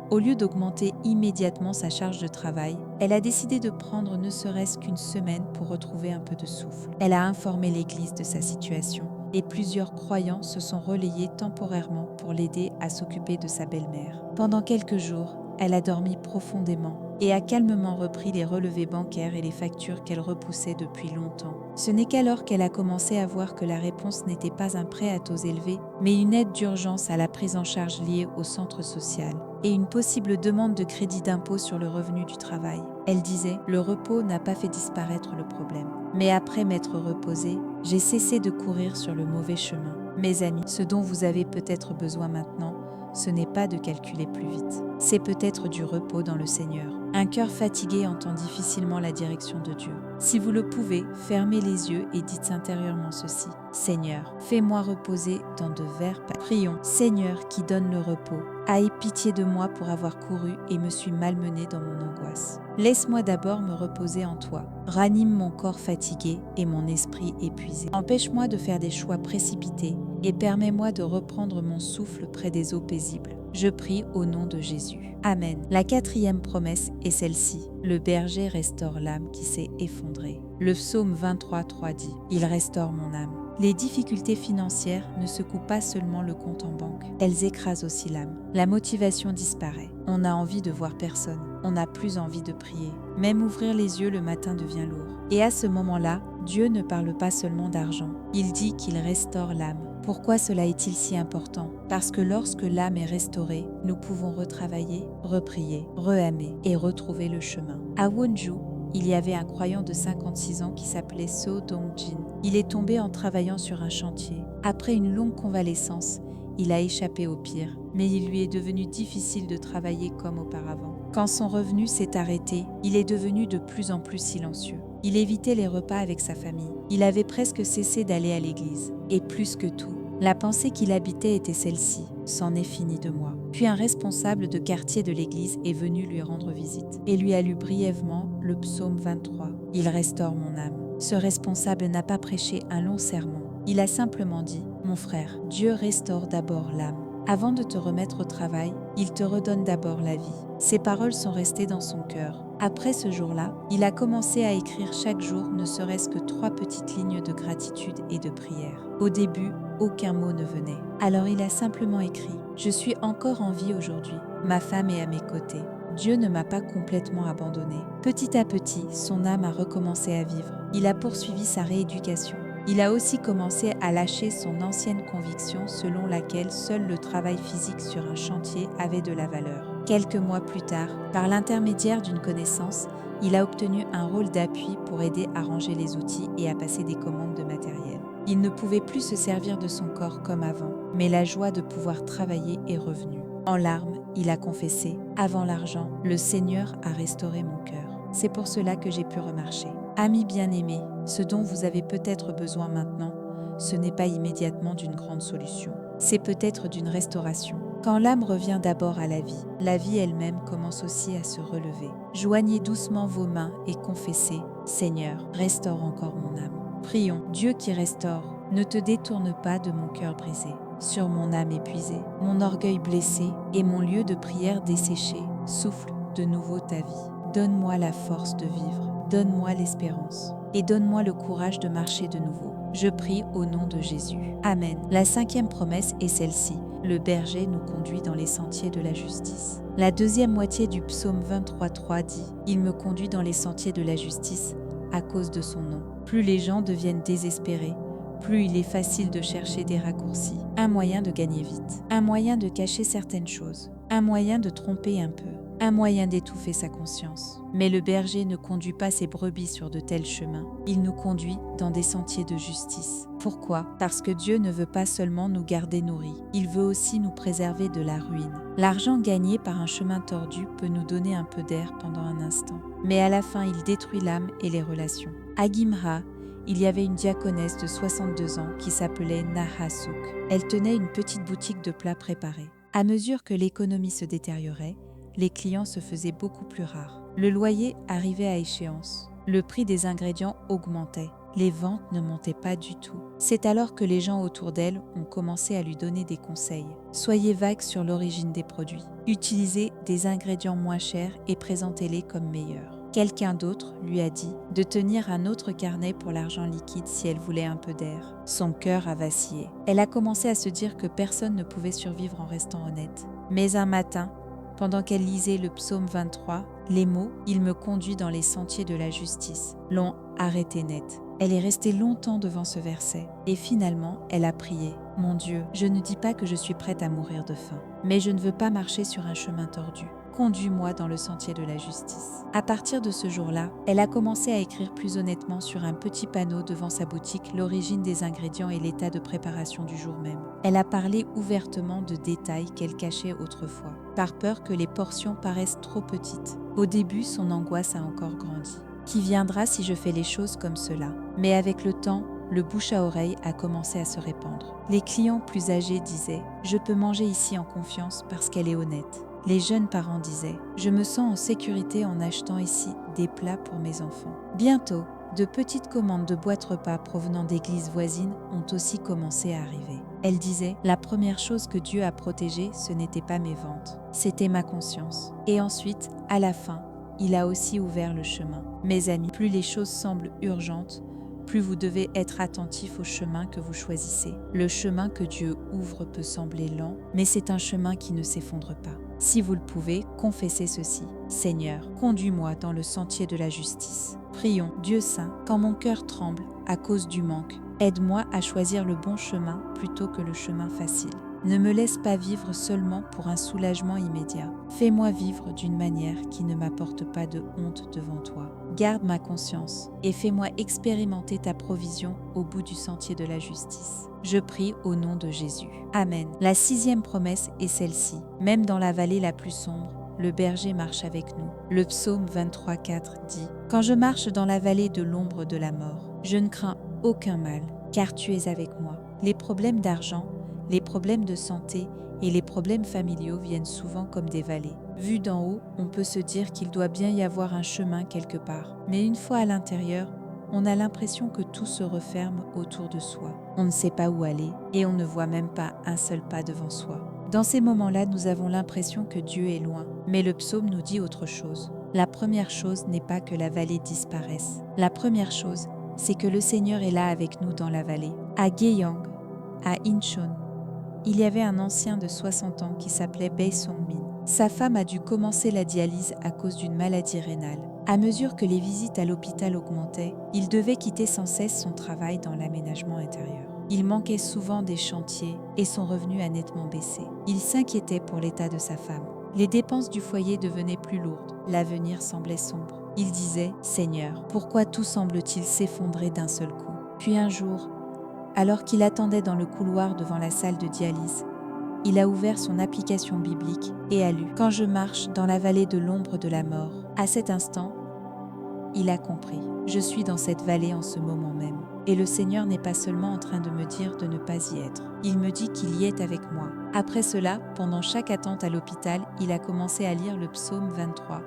au lieu d'augmenter immédiatement sa charge de travail, elle a décidé de prendre ne serait-ce qu'une semaine pour retrouver un peu de souffle. Elle a informé l'Église de sa situation et plusieurs croyants se sont relayés temporairement pour l'aider à s'occuper de sa belle-mère. Pendant quelques jours, elle a dormi profondément et a calmement repris les relevés bancaires et les factures qu'elle repoussait depuis longtemps. Ce n'est qu'alors qu'elle a commencé à voir que la réponse n'était pas un prêt à taux élevés, mais une aide d'urgence à la prise en charge liée au centre social et une possible demande de crédit d'impôt sur le revenu du travail. Elle disait: Le repos n'a pas fait disparaître le problème. Mais après m'être reposée, j'ai cessé de courir sur le mauvais chemin. Mes amis, ce dont vous avez peut-être besoin maintenant, ce n'est pas de calculer plus vite. C'est peut-être du repos dans le Seigneur. Un cœur fatigué entend difficilement la direction de Dieu. Si vous le pouvez, fermez les yeux et dites intérieurement ceci: Seigneur, fais-moi reposer dans de verts pas. Prions. Seigneur qui donne le repos, aie pitié de moi pour avoir couru et me suis malmenée dans mon angoisse. Laisse-moi d'abord me reposer en toi. Ranime mon corps fatigué et mon esprit épuisé. Empêche-moi de faire des choix précipités et permets-moi de reprendre mon souffle près des eaux paisibles. Je prie au nom de Jésus. Amen. La quatrième promesse est celle-ci. Le berger restaure l'âme qui s'est effondrée. Le psaume 23:3 dit: Il restaure mon âme. Les difficultés financières ne secouent pas seulement le compte en banque, elles écrasent aussi l'âme. La motivation disparaît. On a envie de voir personne. On n'a plus envie de prier. Même ouvrir les yeux le matin devient lourd. Et à ce moment-là, Dieu ne parle pas seulement d'argent. Il dit qu'il restaure l'âme. Pourquoi cela est-il si important? Parce que lorsque l'âme est restaurée, nous pouvons retravailler, reprier, re-aimer et retrouver le chemin. À Wonju, il y avait un croyant de 56 ans qui s'appelait So Dong-jin. Il est tombé en travaillant sur un chantier. Après une longue convalescence, il a échappé au pire, mais il lui est devenu difficile de travailler comme auparavant. Quand son revenu s'est arrêté, il est devenu de plus en plus silencieux. Il évitait les repas avec sa famille. Il avait presque cessé d'aller à l'église. Et plus que tout, la pensée qu'il habitait était celle-ci: c'en est fini de moi. Puis un responsable de quartier de l'église est venu lui rendre visite et lui a lu brièvement le psaume 23. Il restaure mon âme. Ce responsable n'a pas prêché un long sermon. Il a simplement dit: Mon frère, Dieu restaure d'abord l'âme. Avant de te remettre au travail, il te redonne d'abord la vie. Ces paroles sont restées dans son cœur. Après ce jour-là, il a commencé à écrire chaque jour ne serait-ce que 3 petites lignes de gratitude et de prière. Au début, aucun mot ne venait. Alors il a simplement écrit: Je suis encore en vie aujourd'hui. Ma femme est à mes côtés. Dieu ne m'a pas complètement abandonné. Petit à petit, son âme a recommencé à vivre. Il a poursuivi sa rééducation. Il a aussi commencé à lâcher son ancienne conviction selon laquelle seul le travail physique sur un chantier avait de la valeur. Quelques mois plus tard, par l'intermédiaire d'une connaissance, il a obtenu un rôle d'appui pour aider à ranger les outils et à passer des commandes de matériel. Il ne pouvait plus se servir de son corps comme avant, mais la joie de pouvoir travailler est revenue. En larmes, il a confessé « Avant l'argent, le Seigneur a restauré mon cœur. C'est pour cela que j'ai pu remarcher. » Amis bien-aimés, ce dont vous avez peut-être besoin maintenant, ce n'est pas immédiatement d'une grande solution. C'est peut-être d'une restauration. Quand l'âme revient d'abord à la vie elle-même commence aussi à se relever. Joignez doucement vos mains et confessez « Seigneur, restaure encore mon âme. » Prions, Dieu qui restaure, ne te détourne pas de mon cœur brisé, sur mon âme épuisée, mon orgueil blessé et mon lieu de prière desséché. Souffle de nouveau ta vie. Donne-moi la force de vivre, donne-moi l'espérance et donne-moi le courage de marcher de nouveau. Je prie au nom de Jésus. Amen. La 5e promesse est celle-ci. Le berger nous conduit dans les sentiers de la justice. La deuxième moitié du psaume 23:3 dit « Il me conduit dans les sentiers de la justice à cause de son nom. » Plus les gens deviennent désespérés, plus il est facile de chercher des raccourcis. Un moyen de gagner vite, un moyen de cacher certaines choses, un moyen de tromper un peu, un moyen d'étouffer sa conscience. Mais le berger ne conduit pas ses brebis sur de tels chemins. Il nous conduit dans des sentiers de justice. Pourquoi ? Parce que Dieu ne veut pas seulement nous garder nourris, il veut aussi nous préserver de la ruine. L'argent gagné par un chemin tordu peut nous donner un peu d'air pendant un instant. Mais à la fin, il détruit l'âme et les relations. À Gimra, il y avait une diaconesse de 62 ans qui s'appelait Nahasouk. Elle tenait une petite boutique de plats préparés. À mesure que l'économie se détériorait, les clients se faisaient beaucoup plus rares. Le loyer arrivait à échéance. Le prix des ingrédients augmentait. Les ventes ne montaient pas du tout. C'est alors que les gens autour d'elle ont commencé à lui donner des conseils. Soyez vague sur l'origine des produits. Utilisez des ingrédients moins chers et présentez-les comme meilleurs. Quelqu'un d'autre lui a dit de tenir un autre carnet pour l'argent liquide si elle voulait un peu d'air. Son cœur a vacillé. Elle a commencé à se dire que personne ne pouvait survivre en restant honnête. Mais un matin, pendant qu'elle lisait le psaume 23, les mots « Il me conduit dans les sentiers de la justice » l'ont arrêtée net. Elle est restée longtemps devant ce verset et finalement, elle a prié « Mon Dieu, je ne dis pas que je suis prête à mourir de faim, mais je ne veux pas marcher sur un chemin tordu. Conduis-moi dans le sentier de la justice. » À partir de ce jour-là, elle a commencé à écrire plus honnêtement sur un petit panneau devant sa boutique l'origine des ingrédients et l'état de préparation du jour même. Elle a parlé ouvertement de détails qu'elle cachait autrefois, par peur que les portions paraissent trop petites. Au début, son angoisse a encore grandi. Qui viendra si je fais les choses comme cela ? Mais avec le temps, le bouche à oreille a commencé à se répandre. Les clients plus âgés disaient « Je peux manger ici en confiance parce qu'elle est honnête ». Les jeunes parents disaient « Je me sens en sécurité en achetant ici des plats pour mes enfants ». Bientôt, de petites commandes de boîtes repas provenant d'églises voisines ont aussi commencé à arriver. Elle disait « La première chose que Dieu a protégée, ce n'était pas mes ventes, c'était ma conscience. » Et ensuite, à la fin, il a aussi ouvert le chemin. Mes amis, plus les choses semblent urgentes, plus vous devez être attentif au chemin que vous choisissez. Le chemin que Dieu ouvre peut sembler lent, mais c'est un chemin qui ne s'effondre pas. Si vous le pouvez, confessez ceci. Seigneur, conduis-moi dans le sentier de la justice. Prions, Dieu saint, quand mon cœur tremble à cause du manque, aide-moi à choisir le bon chemin plutôt que le chemin facile. Ne me laisse pas vivre seulement pour un soulagement immédiat. Fais-moi vivre d'une manière qui ne m'apporte pas de honte devant toi. Garde ma conscience et fais-moi expérimenter ta provision au bout du sentier de la justice. Je prie au nom de Jésus. Amen. La 6e promesse est celle-ci. Même dans la vallée la plus sombre, le berger marche avec nous. Le psaume 23:4 dit « Quand je marche dans la vallée de l'ombre de la mort, je ne crains aucun mal, car tu es avec moi. » Les problèmes d'argent, les problèmes de santé et les problèmes familiaux viennent souvent comme des vallées. Vu d'en haut, on peut se dire qu'il doit bien y avoir un chemin quelque part. Mais une fois à l'intérieur, on a l'impression que tout se referme autour de soi. On ne sait pas où aller et on ne voit même pas un seul pas devant soi. Dans ces moments-là, nous avons l'impression que Dieu est loin. Mais le psaume nous dit autre chose. La première chose n'est pas que la vallée disparaisse. La première chose, c'est que le Seigneur est là avec nous dans la vallée. À Geyang, à Incheon, il y avait un ancien de 60 ans qui s'appelait Bae Song-min. Sa femme a dû commencer la dialyse à cause d'une maladie rénale. À mesure que les visites à l'hôpital augmentaient, il devait quitter sans cesse son travail dans l'aménagement intérieur. Il manquait souvent des chantiers et son revenu a nettement baissé. Il s'inquiétait pour l'état de sa femme. Les dépenses du foyer devenaient plus lourdes. L'avenir semblait sombre. Il disait « Seigneur, pourquoi tout semble-t-il s'effondrer d'un seul coup ?» Puis un jour, alors qu'il attendait dans le couloir devant la salle de dialyse, il a ouvert son application biblique et a lu « Quand je marche dans la vallée de l'ombre de la mort ». À cet instant, il a compris. Je suis dans cette vallée en ce moment même. Et le Seigneur n'est pas seulement en train de me dire de ne pas y être. Il me dit qu'il y est avec moi. Après cela, pendant chaque attente à l'hôpital, il a commencé à lire le psaume 23,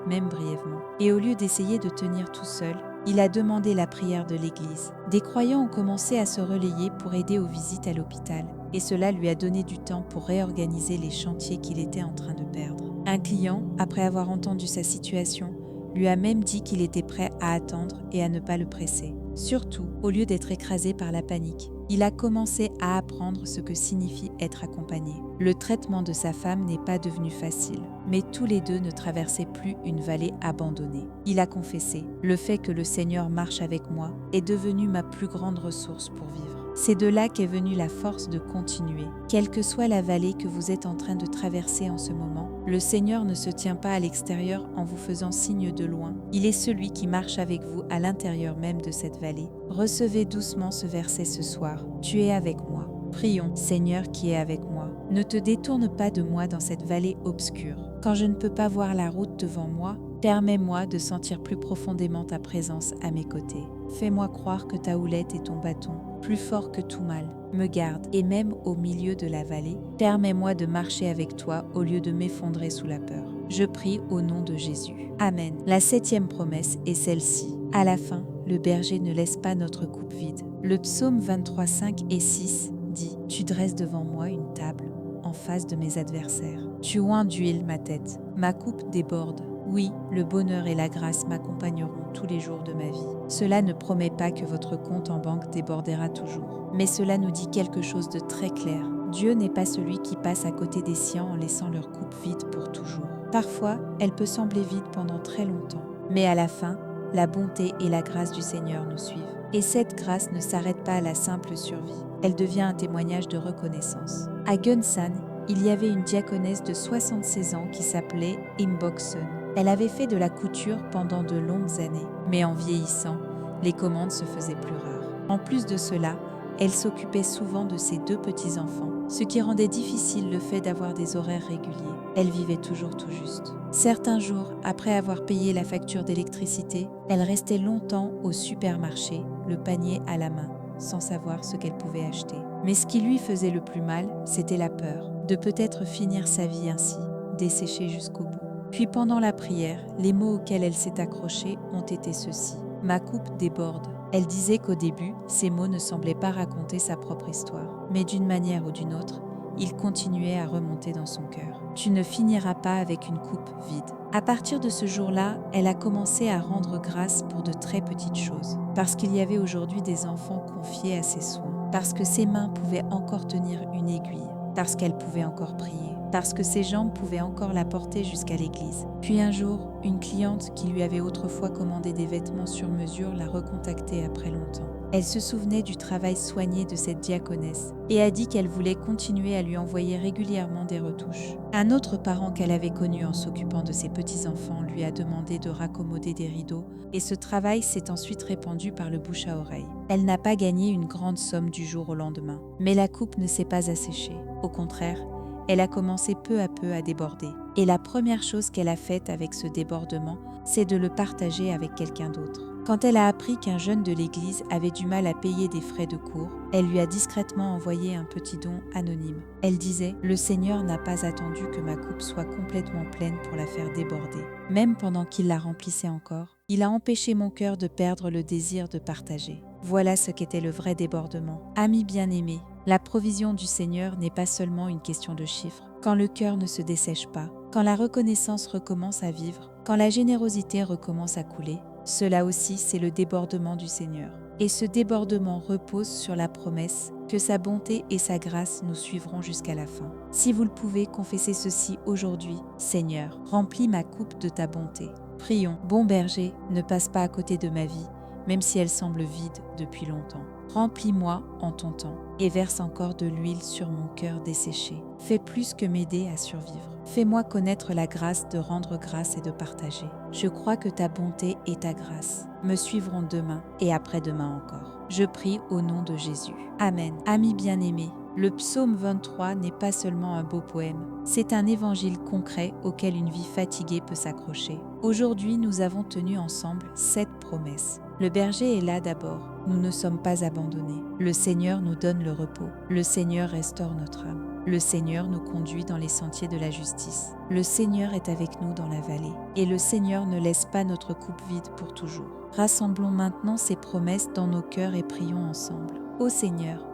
même brièvement. Et au lieu d'essayer de tenir tout seul, il a demandé la prière de l'Église. Des croyants ont commencé à se relayer pour aider aux visites à l'hôpital. Et cela lui a donné du temps pour réorganiser les chantiers qu'il était en train de perdre. Un client, après avoir entendu sa situation, lui a même dit qu'il était prêt à attendre et à ne pas le presser. Surtout, au lieu d'être écrasé par la panique, il a commencé à apprendre ce que signifie être accompagné. Le traitement de sa femme n'est pas devenu facile, mais tous les deux ne traversaient plus une vallée abandonnée. Il a confessé « Le fait que le Seigneur marche avec moi est devenu ma plus grande ressource pour vivre. » C'est de là qu'est venue la force de continuer. Quelle que soit la vallée que vous êtes en train de traverser en ce moment, le Seigneur ne se tient pas à l'extérieur en vous faisant signe de loin. Il est celui qui marche avec vous à l'intérieur même de cette vallée. Recevez doucement ce verset ce soir. Tu es avec moi. Prions, Seigneur qui est avec moi. Ne te détourne pas de moi dans cette vallée obscure. Quand je ne peux pas voir la route devant moi, permets-moi de sentir plus profondément ta présence à mes côtés. Fais-moi croire que ta houlette et ton bâton, plus fort que tout mal, me gardent et même au milieu de la vallée, permets-moi de marcher avec toi au lieu de m'effondrer sous la peur. Je prie au nom de Jésus. Amen. La 7e promesse est celle-ci. À la fin, le berger ne laisse pas notre coupe vide. Le psaume 23, 5 et 6 dit « Tu dresses devant moi une table en face de mes adversaires. Tu oins d'huile ma tête. Ma coupe déborde. Oui, le bonheur et la grâce m'accompagneront tous les jours de ma vie. » Cela ne promet pas que votre compte en banque débordera toujours, mais cela nous dit quelque chose de très clair. Dieu n'est pas celui qui passe à côté des siens en laissant leur coupe vide pour toujours. Parfois, elle peut sembler vide pendant très longtemps, mais à la fin, la bonté et la grâce du Seigneur nous suivent. Et cette grâce ne s'arrête pas à la simple survie, elle devient un témoignage de reconnaissance. À Gunsan, il y avait une diaconesse de 76 ans qui s'appelait Imboksun. Elle avait fait de la couture pendant de longues années, mais en vieillissant, les commandes se faisaient plus rares. En plus de cela, elle s'occupait souvent de ses 2 petits-enfants, ce qui rendait difficile le fait d'avoir des horaires réguliers. Elle vivait toujours tout juste. Certains jours, après avoir payé la facture d'électricité, elle restait longtemps au supermarché, le panier à la main, sans savoir ce qu'elle pouvait acheter. Mais ce qui lui faisait le plus mal, c'était la peur de peut-être finir sa vie ainsi, desséchée jusqu'au bout. Puis pendant la prière, les mots auxquels elle s'est accrochée ont été ceux-ci. « Ma coupe déborde ». Elle disait qu'au début, ces mots ne semblaient pas raconter sa propre histoire. Mais d'une manière ou d'une autre, ils continuaient à remonter dans son cœur. « Tu ne finiras pas avec une coupe vide ». À partir de ce jour-là, elle a commencé à rendre grâce pour de très petites choses. Parce qu'il y avait aujourd'hui des enfants confiés à ses soins. Parce que ses mains pouvaient encore tenir une aiguille. Parce qu'elle pouvait encore prier. Parce que ses jambes pouvaient encore la porter jusqu'à l'église. Puis un jour, une cliente qui lui avait autrefois commandé des vêtements sur mesure l'a recontactée après longtemps. Elle se souvenait du travail soigné de cette diaconesse et a dit qu'elle voulait continuer à lui envoyer régulièrement des retouches. Un autre parent qu'elle avait connu en s'occupant de ses petits-enfants lui a demandé de raccommoder des rideaux et ce travail s'est ensuite répandu par le bouche à oreille. Elle n'a pas gagné une grande somme du jour au lendemain, mais la coupe ne s'est pas asséchée. Au contraire, elle a commencé peu à peu à déborder. Et la première chose qu'elle a faite avec ce débordement, c'est de le partager avec quelqu'un d'autre. Quand elle a appris qu'un jeune de l'église avait du mal à payer des frais de cours, elle lui a discrètement envoyé un petit don anonyme. Elle disait « Le Seigneur n'a pas attendu que ma coupe soit complètement pleine pour la faire déborder. Même pendant qu'il la remplissait encore, il a empêché mon cœur de perdre le désir de partager. » Voilà ce qu'était le vrai débordement. Amis bien-aimés, la provision du Seigneur n'est pas seulement une question de chiffres. Quand le cœur ne se dessèche pas, quand la reconnaissance recommence à vivre, quand la générosité recommence à couler, cela aussi c'est le débordement du Seigneur. Et ce débordement repose sur la promesse que sa bonté et sa grâce nous suivront jusqu'à la fin. Si vous le pouvez, confessez ceci aujourd'hui. Seigneur, remplis ma coupe de ta bonté. Prions. Bon berger, ne passe pas à côté de ma vie, même si elle semble vide depuis longtemps. Remplis-moi en ton temps et verse encore de l'huile sur mon cœur desséché. Fais plus que m'aider à survivre. Fais-moi connaître la grâce de rendre grâce et de partager. Je crois que ta bonté et ta grâce me suivront demain et après-demain encore. Je prie au nom de Jésus. Amen. Amis bien-aimés, le psaume 23 n'est pas seulement un beau poème, c'est un évangile concret auquel une vie fatiguée peut s'accrocher. Aujourd'hui, nous avons tenu ensemble 7 promesses. Le berger est là d'abord. Nous ne sommes pas abandonnés. Le Seigneur nous donne le repos. Le Seigneur restaure notre âme. Le Seigneur nous conduit dans les sentiers de la justice. Le Seigneur est avec nous dans la vallée. Et le Seigneur ne laisse pas notre coupe vide pour toujours. Rassemblons maintenant ces promesses dans nos cœurs et prions ensemble. Ô Seigneur,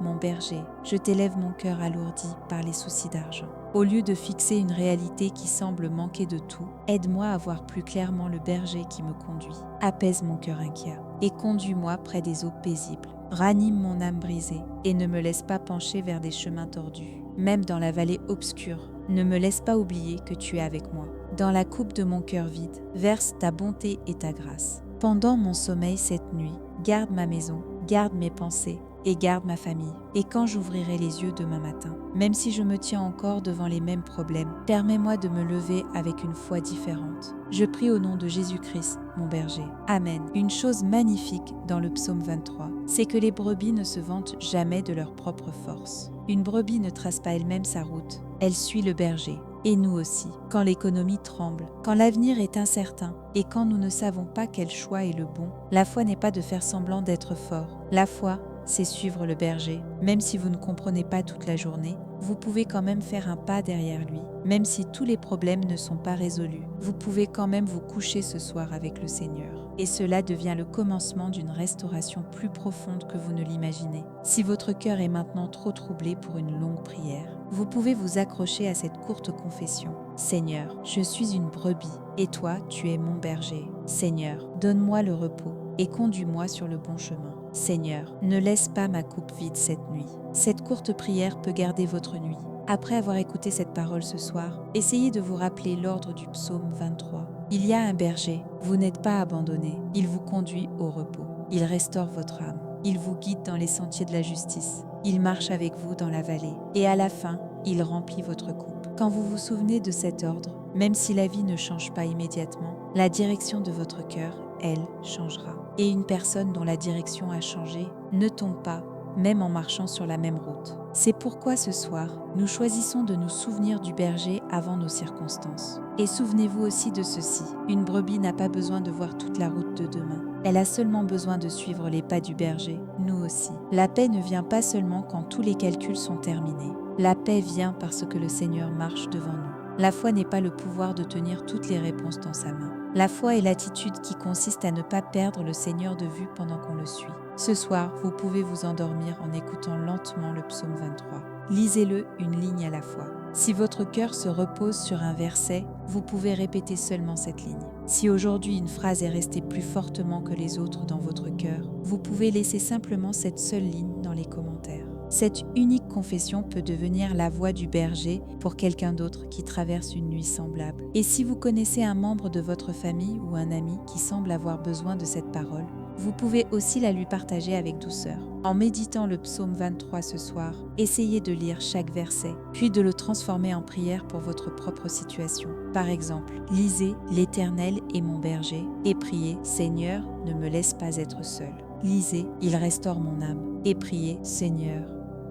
mon berger, je t'élève mon cœur alourdi par les soucis d'argent. Au lieu de fixer une réalité qui semble manquer de tout, aide-moi à voir plus clairement le berger qui me conduit. Apaise mon cœur inquiet et conduis-moi près des eaux paisibles. Ranime mon âme brisée et ne me laisse pas pencher vers des chemins tordus. Même dans la vallée obscure, ne me laisse pas oublier que tu es avec moi. Dans la coupe de mon cœur vide, verse ta bonté et ta grâce. Pendant mon sommeil cette nuit, garde ma maison, garde mes pensées, et garde ma famille. Et quand j'ouvrirai les yeux demain matin, même si je me tiens encore devant les mêmes problèmes, permets-moi de me lever avec une foi différente. Je prie au nom de Jésus-Christ, mon berger. Amen. Une chose magnifique dans le psaume 23, c'est que les brebis ne se vantent jamais de leur propre force. Une brebis ne trace pas elle-même sa route, elle suit le berger. Et nous aussi, quand l'économie tremble, quand l'avenir est incertain et quand nous ne savons pas quel choix est le bon, la foi n'est pas de faire semblant d'être fort. La foi, c'est suivre le berger. Même si vous ne comprenez pas toute la journée, vous pouvez quand même faire un pas derrière lui. Même si tous les problèmes ne sont pas résolus, vous pouvez quand même vous coucher ce soir avec le Seigneur. Et cela devient le commencement d'une restauration plus profonde que vous ne l'imaginez. Si votre cœur est maintenant trop troublé pour une longue prière, vous pouvez vous accrocher à cette courte confession. Seigneur, je suis une brebis, et toi, tu es mon berger. Seigneur, donne-moi le repos et conduis-moi sur le bon chemin. Seigneur, ne laisse pas ma coupe vide cette nuit. Cette courte prière peut garder votre nuit. Après avoir écouté cette parole ce soir, essayez de vous rappeler l'ordre du psaume 23. Il y a un berger, vous n'êtes pas abandonné, il vous conduit au repos. Il restaure votre âme, il vous guide dans les sentiers de la justice, il marche avec vous dans la vallée, et à la fin, il remplit votre coupe. Quand vous vous souvenez de cet ordre, même si la vie ne change pas immédiatement, la direction de votre cœur, elle, changera. Et une personne dont la direction a changé ne tombe pas, même en marchant sur la même route. C'est pourquoi ce soir, nous choisissons de nous souvenir du berger avant nos circonstances. Et souvenez-vous aussi de ceci, une brebis n'a pas besoin de voir toute la route de demain. Elle a seulement besoin de suivre les pas du berger, nous aussi. La paix ne vient pas seulement quand tous les calculs sont terminés. La paix vient parce que le Seigneur marche devant nous. La foi n'est pas le pouvoir de tenir toutes les réponses dans sa main. La foi est l'attitude qui consiste à ne pas perdre le Seigneur de vue pendant qu'on le suit. Ce soir, vous pouvez vous endormir en écoutant lentement le psaume 23. Lisez-le une ligne à la fois. Si votre cœur se repose sur un verset, vous pouvez répéter seulement cette ligne. Si aujourd'hui une phrase est restée plus fortement que les autres dans votre cœur, vous pouvez laisser simplement cette seule ligne dans les commentaires. Cette unique confession peut devenir la voix du berger pour quelqu'un d'autre qui traverse une nuit semblable. Et si vous connaissez un membre de votre famille ou un ami qui semble avoir besoin de cette parole, vous pouvez aussi la lui partager avec douceur. En méditant le psaume 23 ce soir, essayez de lire chaque verset, puis de le transformer en prière pour votre propre situation. Par exemple, lisez « L'Éternel est mon berger » et priez « Seigneur, ne me laisse pas être seul ». Lisez « Il restaure mon âme » et priez « Seigneur,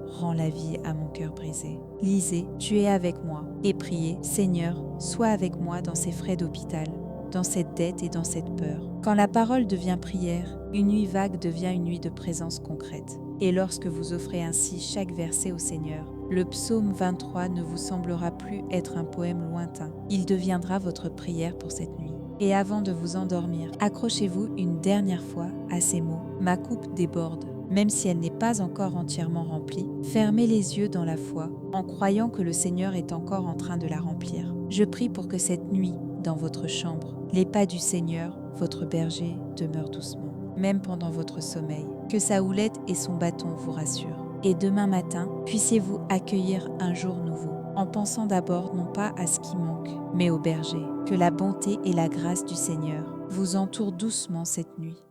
rends la vie à mon cœur brisé ». Lisez « Tu es avec moi » et priez « Seigneur, sois avec moi dans ces frais d'hôpital, dans cette dette et dans cette peur ». Quand la parole devient prière, une nuit vague devient une nuit de présence concrète. Et lorsque vous offrez ainsi chaque verset au Seigneur, le psaume 23 ne vous semblera plus être un poème lointain. Il deviendra votre prière pour cette nuit. Et avant de vous endormir, accrochez-vous une dernière fois à ces mots. Ma coupe déborde. Même si elle n'est pas encore entièrement remplie, fermez les yeux dans la foi, en croyant que le Seigneur est encore en train de la remplir. Je prie pour que cette nuit, dans votre chambre, les pas du Seigneur, votre berger, demeurent doucement, même pendant votre sommeil. Que sa houlette et son bâton vous rassurent. Et demain matin, puissiez-vous accueillir un jour nouveau, en pensant d'abord non pas à ce qui manque, mais au berger. Que la bonté et la grâce du Seigneur vous entourent doucement cette nuit.